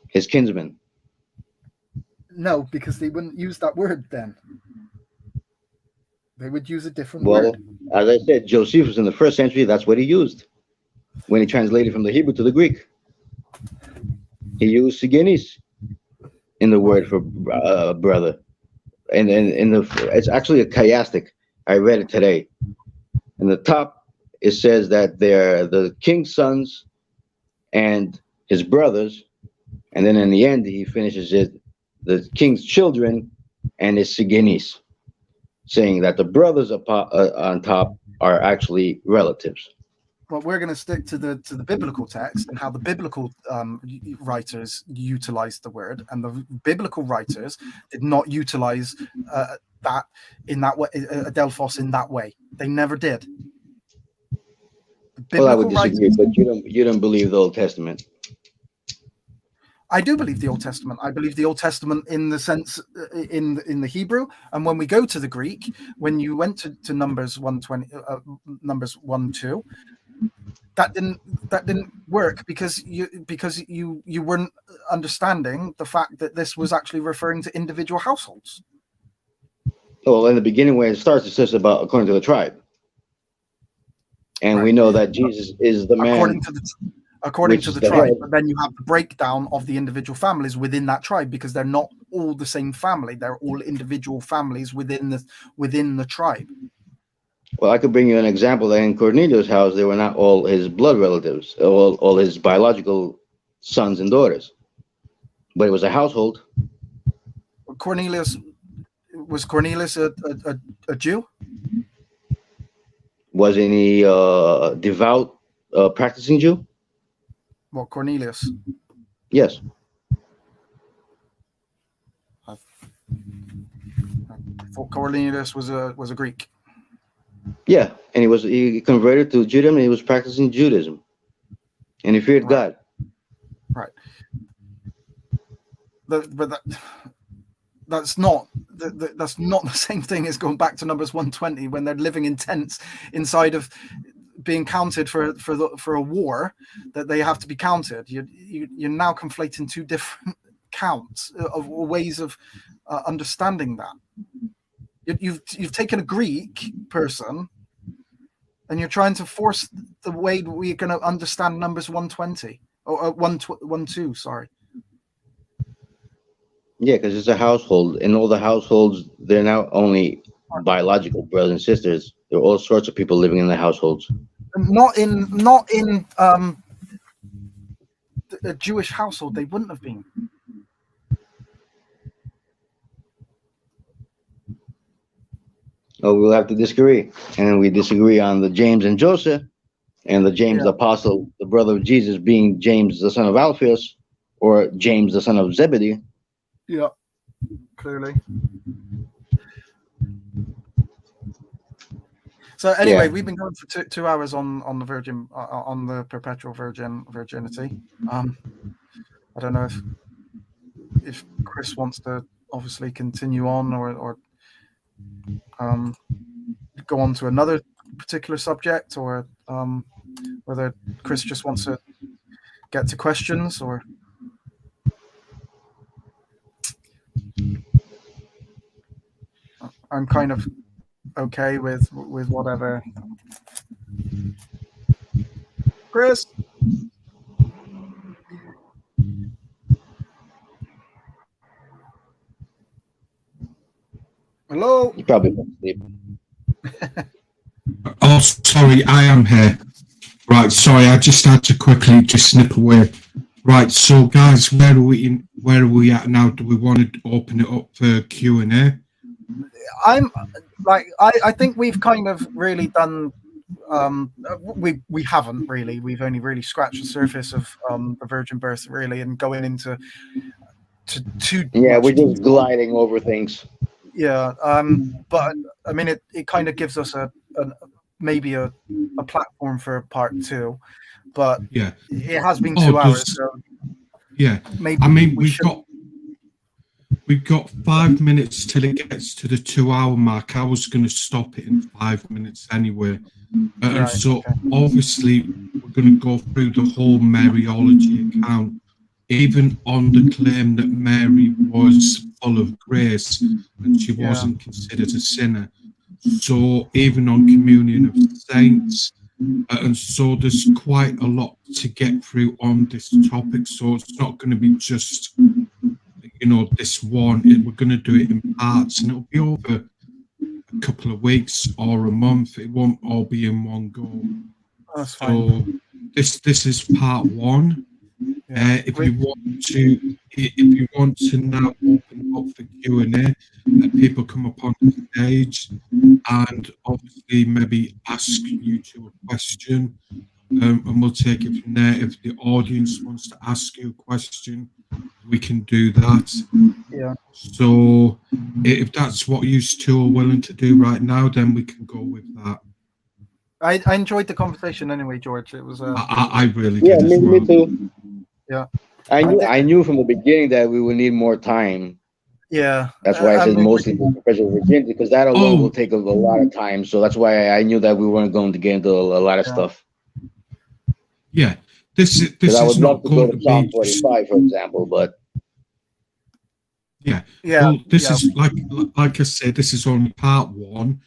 his kinsmen. No, because they wouldn't use that word then. They would use a different Well, word. as I said, Josephus in the first century, that's what he used when he translated from the Hebrew to the Greek. He used sigenis in the word for brother, and it's actually a chiastic. I read it today. In the top, it says that they're the king's sons and his brothers, and then in the end, he finishes it, the king's children and his sigenis, saying that the brothers on top are actually relatives. Well, we're going to stick to the biblical text and how the biblical writers utilized the word, and the biblical writers did not utilize that in that way, adelphos in that way. They never did. Well, I would disagree, but you don't believe the Old Testament. I do believe the Old Testament. I believe the Old Testament in the sense in the Hebrew, and when we go to the Greek, when you went to Numbers 120, Numbers 1:2, that didn't work because you weren't understanding the fact that this was actually referring to individual households. Well, in the beginning, when it starts, it says about according to the tribe, and Right. we know that Jesus is the man. According to the tribe, but then you have the breakdown of the individual families within that tribe, because they're not all the same family; they're all individual families within the tribe. Well, I could bring you an example that in Cornelius' house, they were not all his blood relatives, all his biological sons and daughters, but it was a household. Was Cornelius a Jew? Wasn't he devout, practicing Jew? Well, Cornelius. Yes. I thought Cornelius was a Greek. Yeah, and he converted to Judaism, and he was practicing Judaism, and he feared God. Right. But that's not the same thing as going back to Numbers 120 when they're living in tents inside of being counted for a war that they have to be counted. You're now conflating two different counts of ways of understanding that. You've taken a Greek person and you're trying to force the way we're going to understand Numbers 120 or 1:2. Sorry. Yeah, because it's a household. In all the households, they're not only biological brothers and sisters. There are all sorts of people living in the households. Not in a Jewish household. They wouldn't have been. Oh, we'll have to disagree, and we disagree on the James and Joseph, and the James the Apostle, the brother of Jesus, being James the son of Alphaeus, or James the son of Zebedee. Yeah, clearly. So anyway, we've been going for 2 hours on the on the perpetual virginity. I don't know if Chris wants to obviously continue on or go on to another particular subject, or whether Chris just wants to get to questions, or I'm kind of okay with whatever. Chris? Hello? You probably went to sleep. Oh, sorry, I am here. Right, sorry, I just had to quickly just snip away. Right, so guys, where are we at now? Do we want to open it up for Q&A? I think we've kind of really done. We haven't really. We've only really scratched the surface of the virgin birth, really, and going into Yeah, we're just detail. gliding over things. Yeah, but I mean, it kind of gives us maybe a platform for part 2, but Yeah, it has been 2 hours. So yeah, maybe I mean, we've got 5 minutes till it gets to the 2-hour mark. I was going to stop it in 5 minutes anyway. And so obviously we're going to go through the whole Mariology account, even on the claim that Mary was full of grace and she wasn't considered a sinner. So even on communion of saints, and so there's quite a lot to get through on this topic. So it's not going to be just, this one. We're going to do it in parts, and it'll be over a couple of weeks or a month. It won't all be in one go. That's so fine. This is part 1. If you want to now open up for Q&A, people come up on the stage and obviously maybe ask you two a question, and we'll take it from there. If the audience wants to ask you a question, we can do that. Yeah. So if that's what you two are willing to do right now, then we can go with that. I enjoyed the conversation anyway, George. It was. I really did. Yeah, me too. Yeah. I knew from the beginning that we would need more time. Yeah. That's why I said mostly for perpetual virginity, because that alone will take a lot of time. So that's why I knew that we weren't going to get into a lot of stuff. Yeah. This is not going to Psalm be 45, for example, but yeah. Well, this is like I said, this is only part 1.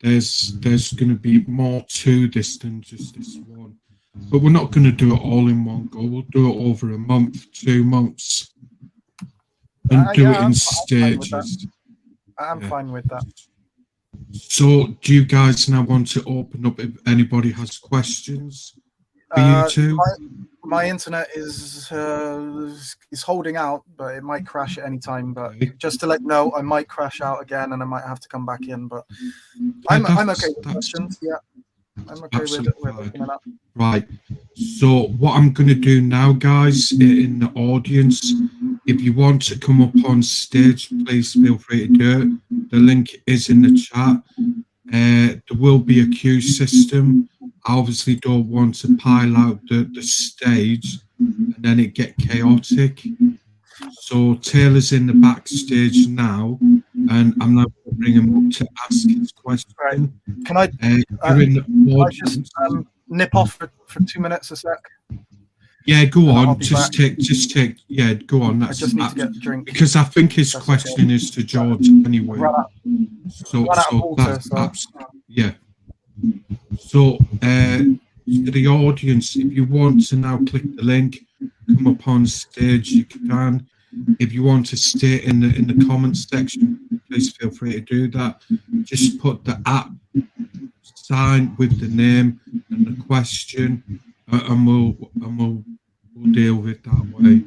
There's going to be more to this than just this one, but we're not going to do it all in one go. We'll do it over a month, 2 months, and do it in stages. I'm fine with that. So, do you guys now want to open up if anybody has questions for you two? My internet is holding out, but it might crash at any time. But just to let you know, I might crash out again, and I might have to come back in. But I'm okay with questions. Yeah, I'm okay with opening up. Right. So what I'm going to do now, guys, in the audience, if you want to come up on stage, please feel free to do it. The link is in the chat. There will be a queue system. I obviously don't want to pile out the stage and then it get chaotic. So Taylor's in the backstage now, and I'm now going to bring him up to ask his question. Right. Can I? You're in the audience. I just nip off for 2 minutes a sec? Yeah, go on. Just take. Yeah, go on. I just need to get a drink. Because I think his question is to George anyway. So that's yeah. So to the audience, if you want to now click the link, come up on stage, you can. If you want to stay in the comments section, please feel free to do that. Just put the @ sign with the name and the question, and we'll deal with it that way.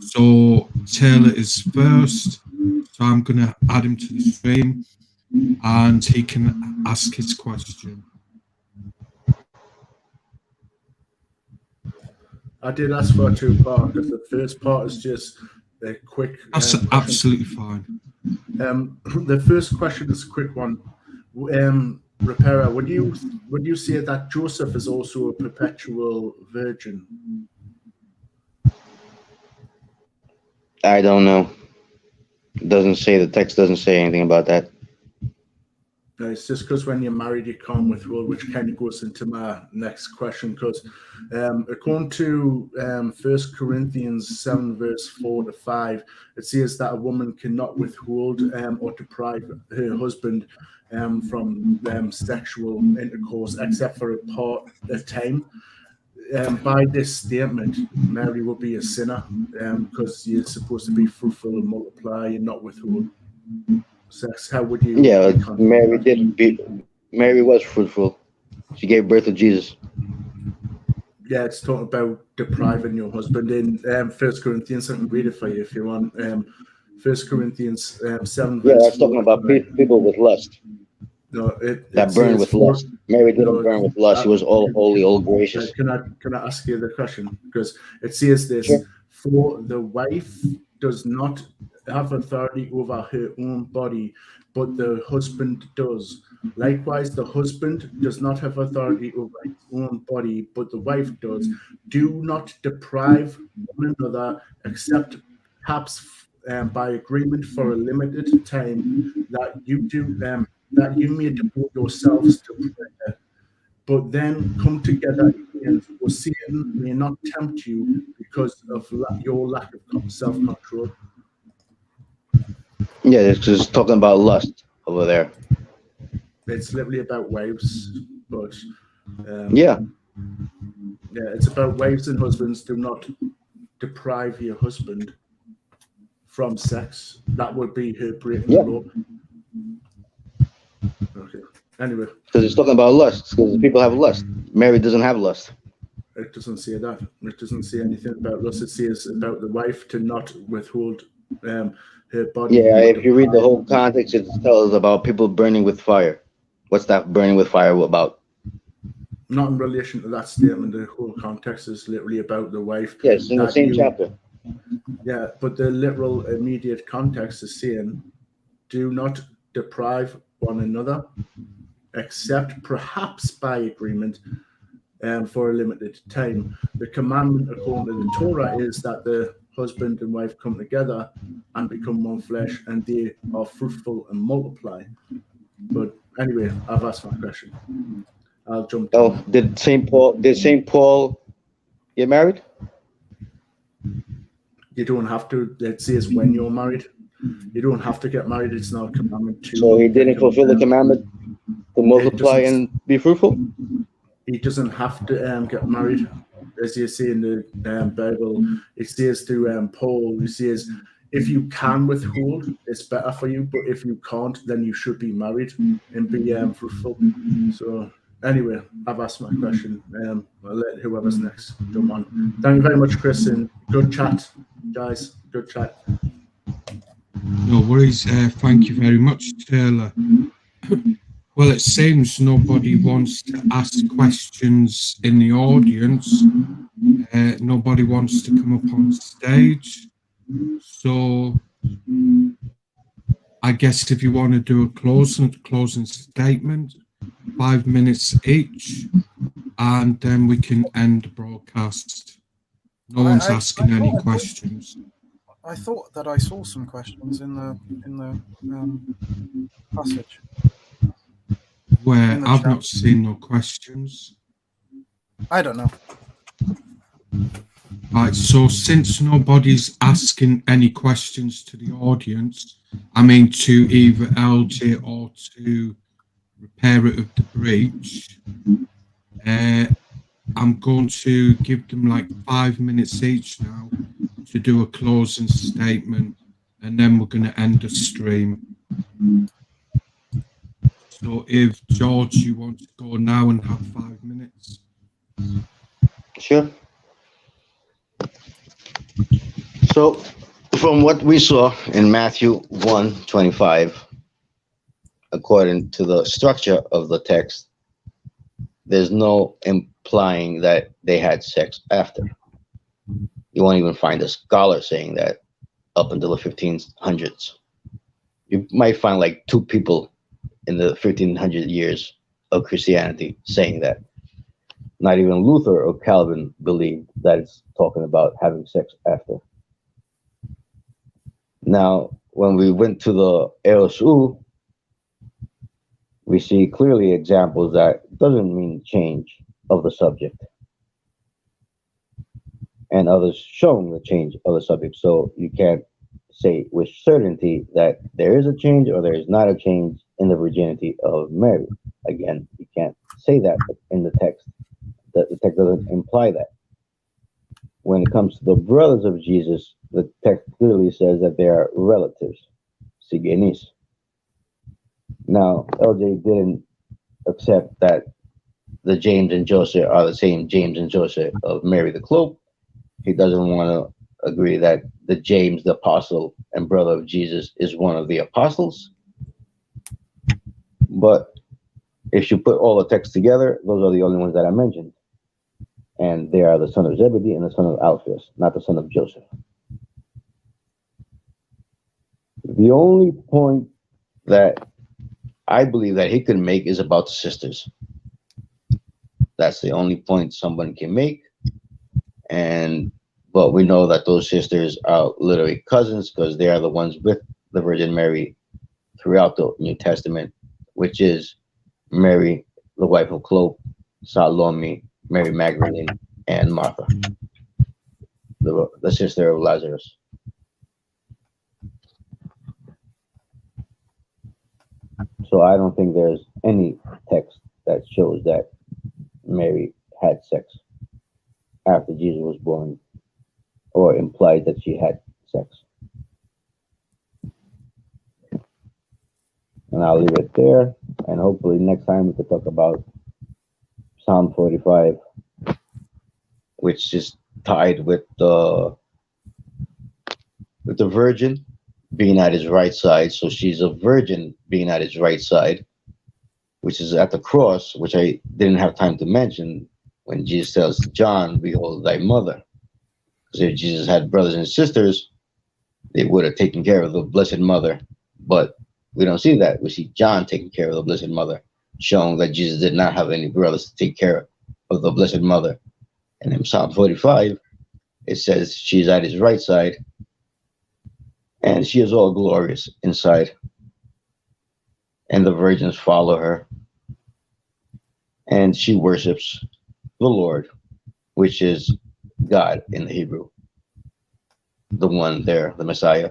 So Taylor is first, so I'm gonna add him to the stream, and he can ask his question. I did ask for a 2-part because the first part is just a quick. That's absolutely fine. The first question is a quick one. Repera, would you say that Joseph is also a perpetual virgin? I don't know. It doesn't say, the text doesn't say anything about that. No, it's just because when you're married, you can't withhold, which kind of goes into my next question. Because according to 1 Corinthians 7, verse 4-5, it says that a woman cannot withhold or deprive her husband from sexual intercourse except for a part of time. by this statement, Mary will be a sinner because you're supposed to be fruitful and multiply and not withhold sex. How would you? Yeah, Mary was fruitful. She gave birth to Jesus. Yeah, it's talking about depriving your husband in 1 Corinthians. I can read it for you if you want. 1 Corinthians 7. Yeah, that's talking about people with lust. No, that burned with lust. Mary didn't burn with lust. She was all holy, all gracious. Can I ask you the question? Because it says this: Sure. For the wife does not have authority over her own body, but the husband does. Likewise, the husband does not have authority over his own body, but the wife does. Do not deprive one another, except perhaps by agreement for a limited time, that you may devote yourselves to prayer, but then come together again, for Satan may not tempt you because of your lack of self-control. Yeah, it's just talking about lust over there. It's literally about wives, but yeah, it's about wives and husbands. Do not deprive your husband from sex. That would be her breaking the law. Okay. Anyway, because it's talking about lust. Because people have lust. Mary doesn't have lust. It doesn't say that. It doesn't say anything about lust. It says about the wife to not withhold her body. Yeah, if you read the whole context, it tells about people burning with fire. What's that burning with fire about? Not in relation to that statement. The whole context is literally about the wife. Yes, in the same chapter. Yeah, but the literal immediate context is saying, do not deprive one another, except perhaps by agreement for a limited time. The commandment according to the Torah is that the husband and wife come together and become one flesh, and they are fruitful and multiply. But anyway, I've asked my question. I'll jump down. Oh, did St. Paul get married? You don't have to. It says when you're married. You don't have to get married. It's not a commandment to. So he didn't fulfill the commandment to multiply and be fruitful? He doesn't have to get married. As you see in the Bible, it says to Paul, it says, if you can withhold, it's better for you. But if you can't, then you should be married and be fruitful. So anyway, I've asked my question. I'll let whoever's next jump on. Thank you very much, Chris, and good chat, guys. Good chat. No worries. Thank you very much, Taylor. Well, it seems nobody wants to ask questions in the audience. Nobody wants to come up on stage. So I guess if you want to do a closing statement, 5 minutes each, and then we can end the broadcast. No one's asking any questions. I thought that I saw some questions in the passage. Where I've not seen no questions. I don't know. Right, so since nobody's asking any questions to the audience, I mean to either LJ or to Repairer of the Breach, I'm going to give them like 5 minutes each now to do a closing statement, and then we're going to end the stream. So if, George, you want to go now and have 5 minutes. Sure. So from what we saw in Matthew 1:25, according to the structure of the text, there's no implying that they had sex after. You won't even find a scholar saying that up until the 1500s. You might find like 2 people in the 1500 years of Christianity saying that. Not even Luther or Calvin believed that it's talking about having sex after. Now, when we went to the Eos, we see clearly examples that doesn't mean change of the subject. And others showing the change of the subject. So you can't say with certainty that there is a change or there is not a change in the virginity of Mary. Again, you can't say that in the text. It the text doesn't imply that. When it comes to the brothers of Jesus, the text clearly says that they are relatives, sigenis. Now, LJ didn't accept that the James and Joseph are the same James and Joseph of Mary the Cloak. He doesn't want to agree that the James, the apostle and brother of Jesus, is one of the apostles. But if you put all the texts together, those are the only ones that I mentioned. And they are the son of Zebedee and the son of Alphaeus, not the son of Joseph. The only point that I believe that he can make is about the sisters. That's the only point someone can make. But we know that those sisters are literally cousins because they are the ones with the Virgin Mary throughout the New Testament, which is Mary, the wife of Clope, Salome, Mary Magdalene, and Martha, the sister of Lazarus. So I don't think there's any text that shows that Mary had sex after Jesus was born or implies that she had sex. And I'll leave it there. And hopefully next time we can talk about Psalm 45, which is tied with the virgin being at his right side. So she's a virgin being at his right side, which is at the cross, which I didn't have time to mention when Jesus tells John, behold thy mother. Because if Jesus had brothers and sisters, they would have taken care of the Blessed Mother. But we don't see that. We see John taking care of the Blessed Mother, showing that Jesus did not have any brothers to take care of the Blessed Mother. And in Psalm 45, it says she's at his right side, and she is all glorious inside. And the virgins follow her, and she worships the Lord, which is God in the Hebrew, the one there, the Messiah.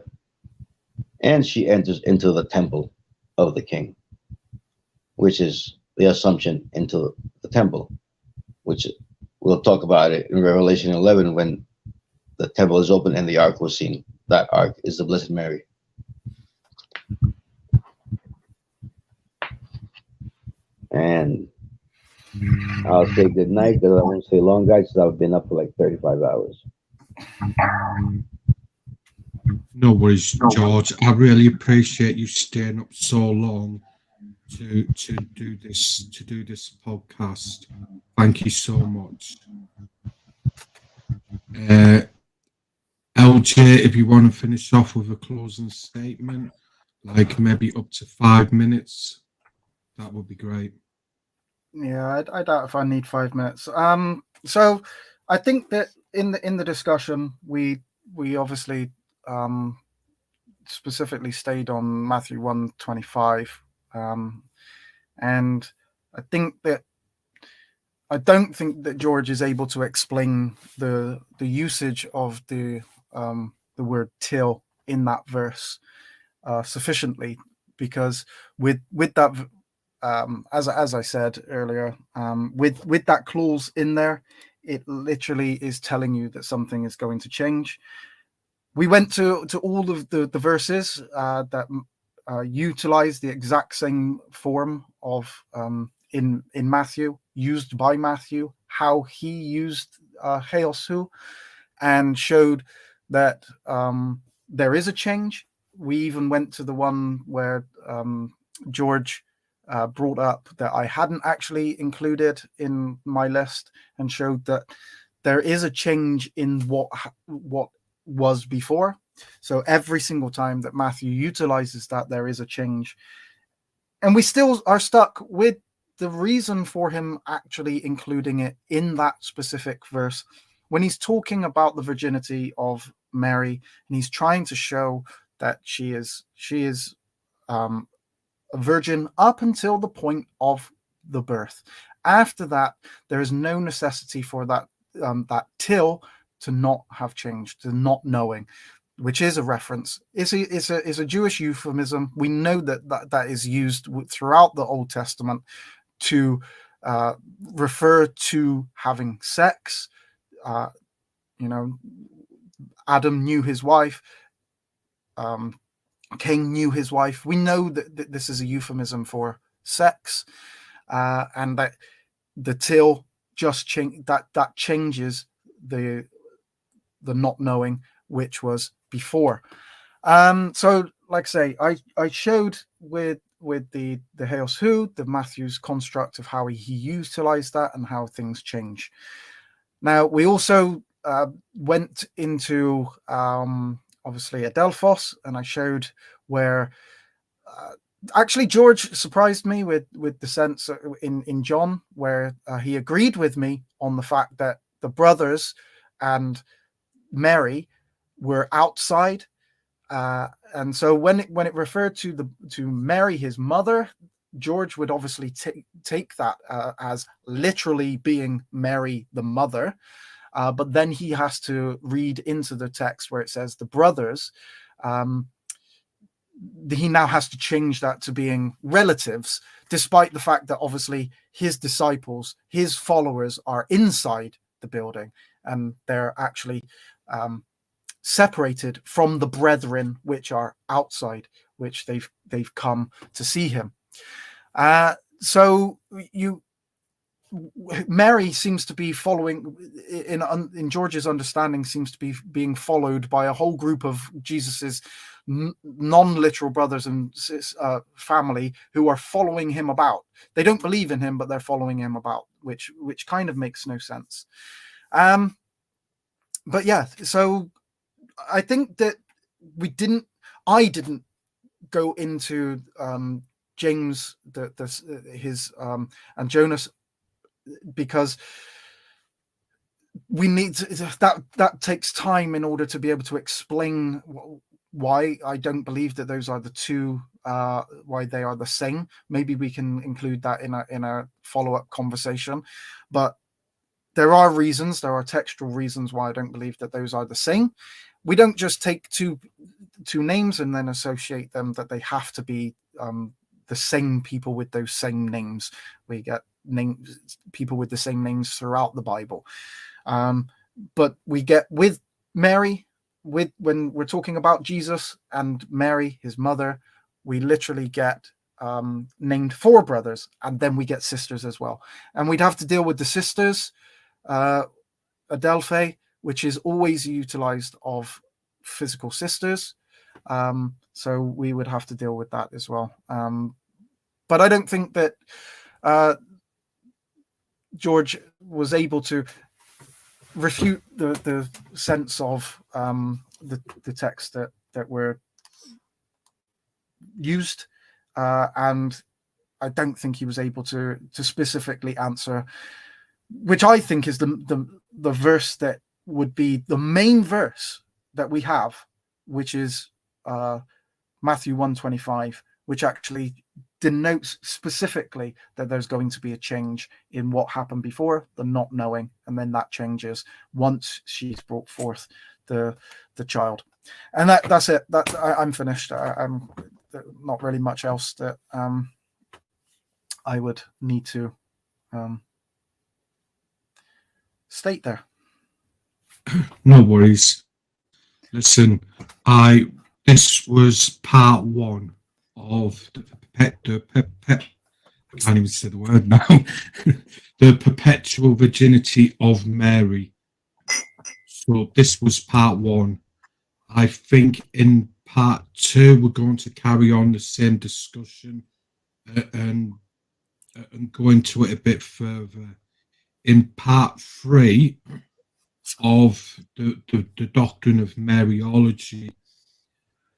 And she enters into the temple of the king, which is the Assumption into the temple, which we'll talk about it in Revelation 11 when the temple is open and the ark was seen. That ark is the Blessed Mary. And I'll say good night because I won't say long, guys, because I've been up for like 35 hours. No worries, George. I really appreciate you staying up so long to do this podcast. Thank you so much. LJ, if you want to finish off with a closing statement, like maybe up to 5 minutes, that would be great. Yeah, I doubt if I need 5 minutes. So I think that in the discussion, we obviously specifically stayed on Matthew 1:25, and I don't think that George is able to explain the usage of the word till in that verse sufficiently, because with that, as I said earlier, with that clause in there, it literally is telling you that something is going to change. We went to all of the verses that utilize the exact same form of in Matthew, used by Matthew, how he used Heos Hu, and showed that there is a change. We even went to the one where George brought up that I hadn't actually included in my list, and showed that there is a change in what was before. So every single time that Matthew utilizes that, there is a change. And we still are stuck with the reason for him actually including it in that specific verse when he's talking about the virginity of Mary, and he's trying to show that she is a virgin up until the point of the birth. After that, there is no necessity for that till to not have changed, to not knowing, which is a reference. It's a Jewish euphemism. We know that is used throughout the Old Testament to refer to having sex. Adam knew his wife. Cain knew his wife. We know that this is a euphemism for sex, and that the till just that changes the not knowing, which was before. So, like I say, I showed with the Heos Who, the Matthew's construct of how he utilized that and how things change. Now, we also went into obviously Adelphos, and I showed where actually George surprised me with the sense in John, where he agreed with me on the fact that the brothers and Mary were outside, and so when it referred to Mary, his mother, George would obviously take that as literally being Mary the mother, but then he has to read into the text where it says the brothers. He now has to change that to being relatives, despite the fact that obviously his disciples, his followers, are inside the building, and they're actually separated from the brethren which are outside, which they've come to see him. So Mary seems to be following, in George's understanding, seems to be being followed by a whole group of Jesus's non-literal brothers and family who are following him about. They don't believe in him, but they're following him about, which kind of makes no sense. But yeah, so I think that I didn't go into James his and Jonas, because we need that takes time in order to be able to explain why I don't believe that those are the two, why they are the same. Maybe we can include that in a follow-up conversation, but there are textual reasons why I don't believe that those are the same. We don't just take two names and then associate them that they have to be the same people with those same names. We get people with the same names throughout the Bible, but we get with Mary, when we're talking about Jesus and Mary, his mother, we literally get named 4 brothers, and then we get sisters as well. And we'd have to deal with the sisters, Adelphi, which is always utilized of physical sisters. So we would have to deal with that as well. But I don't think that George was able to refute the sense of the text that were used, and I don't think he was able to specifically answer, which I think is the verse that would be the main verse that we have, which is Matthew 1:25, which actually denotes specifically that there's going to be a change in what happened before, the not knowing, and then that changes once she's brought forth the child. And that's it. I'm finished. I'm not really much else that I would need to state there. No worries. Listen, this was part 1 of I can't even say the word now. The perpetual virginity of Mary. So this was part 1. I think in part 2 we're going to carry on the same discussion and go into it a bit further. In part 3 of the doctrine of Mariology,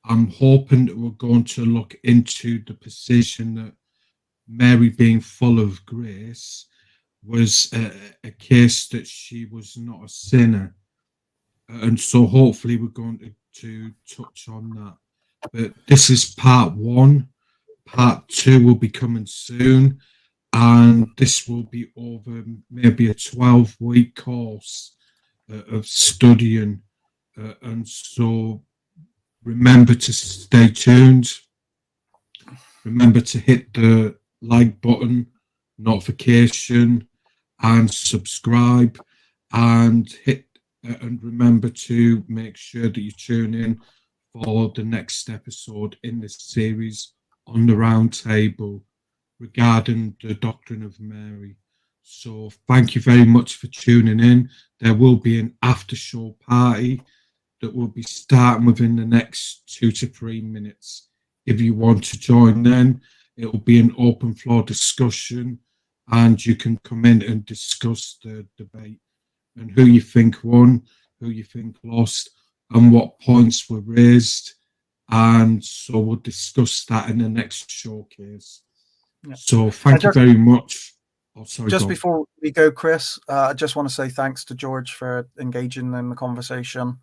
I'm hoping that we're going to look into the position that Mary, being full of grace, was a case that she was not a sinner. And so hopefully we're going to touch on that. But this is part 1. Part 2 will be coming soon. And this will be over maybe a 12-week course of studying. And so remember to stay tuned. Remember to hit the like button, notification and subscribe, and remember to make sure that you tune in for the next episode in this series on the round table regarding the doctrine of Mary. So thank you very much for tuning in. There will be an after show party that will be starting within the next 2 to 3 minutes. If you want to join then, it will be an open floor discussion, and you can come in and discuss the debate and who you think won, who you think lost, and what points were raised. And so we'll discuss that in the next showcase. Yeah. So thank you very much. Oh, sorry, just before we go, Chris, I just want to say thanks to George for engaging in the conversation.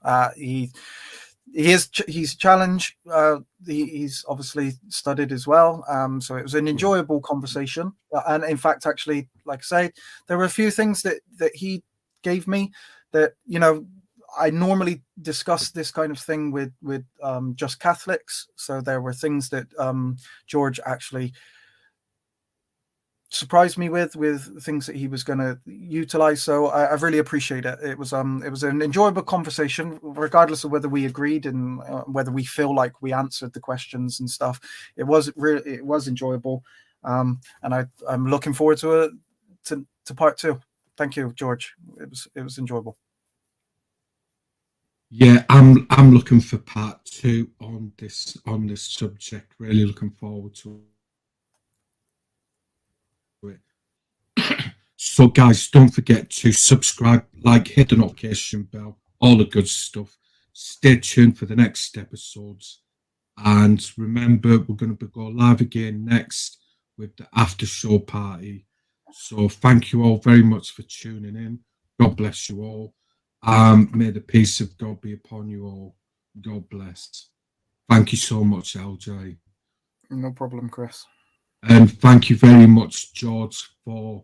He's challenged. He's obviously studied as well. So it was an enjoyable conversation. And in fact, actually, like I say, there were a few things that he gave me that, you know, I normally discuss this kind of thing with just Catholics. So there were things that George actually surprised me with things that he was going to utilize. So I really appreciate it. It was an enjoyable conversation, regardless of whether we agreed and whether we feel like we answered the questions and stuff. It was enjoyable, and I'm looking forward to part 2. Thank you, George. It was enjoyable. Yeah, I'm looking for part 2 on this subject. Really looking forward to it. So guys, don't forget to subscribe, like, hit the notification bell, all the good stuff. Stay tuned for the next episodes, and remember, we're going to go live again next with the after show party. So thank you all very much for tuning in. God bless you all. May the peace of God be upon you all. God bless. Thank you so much, LJ. No problem, Chris. And thank you very much, George, for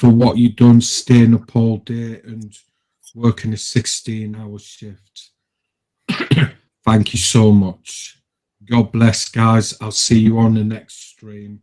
what you've done, staying up all day and working a 16-hour shift. Thank you so much. God bless, guys. I'll see you on the next stream.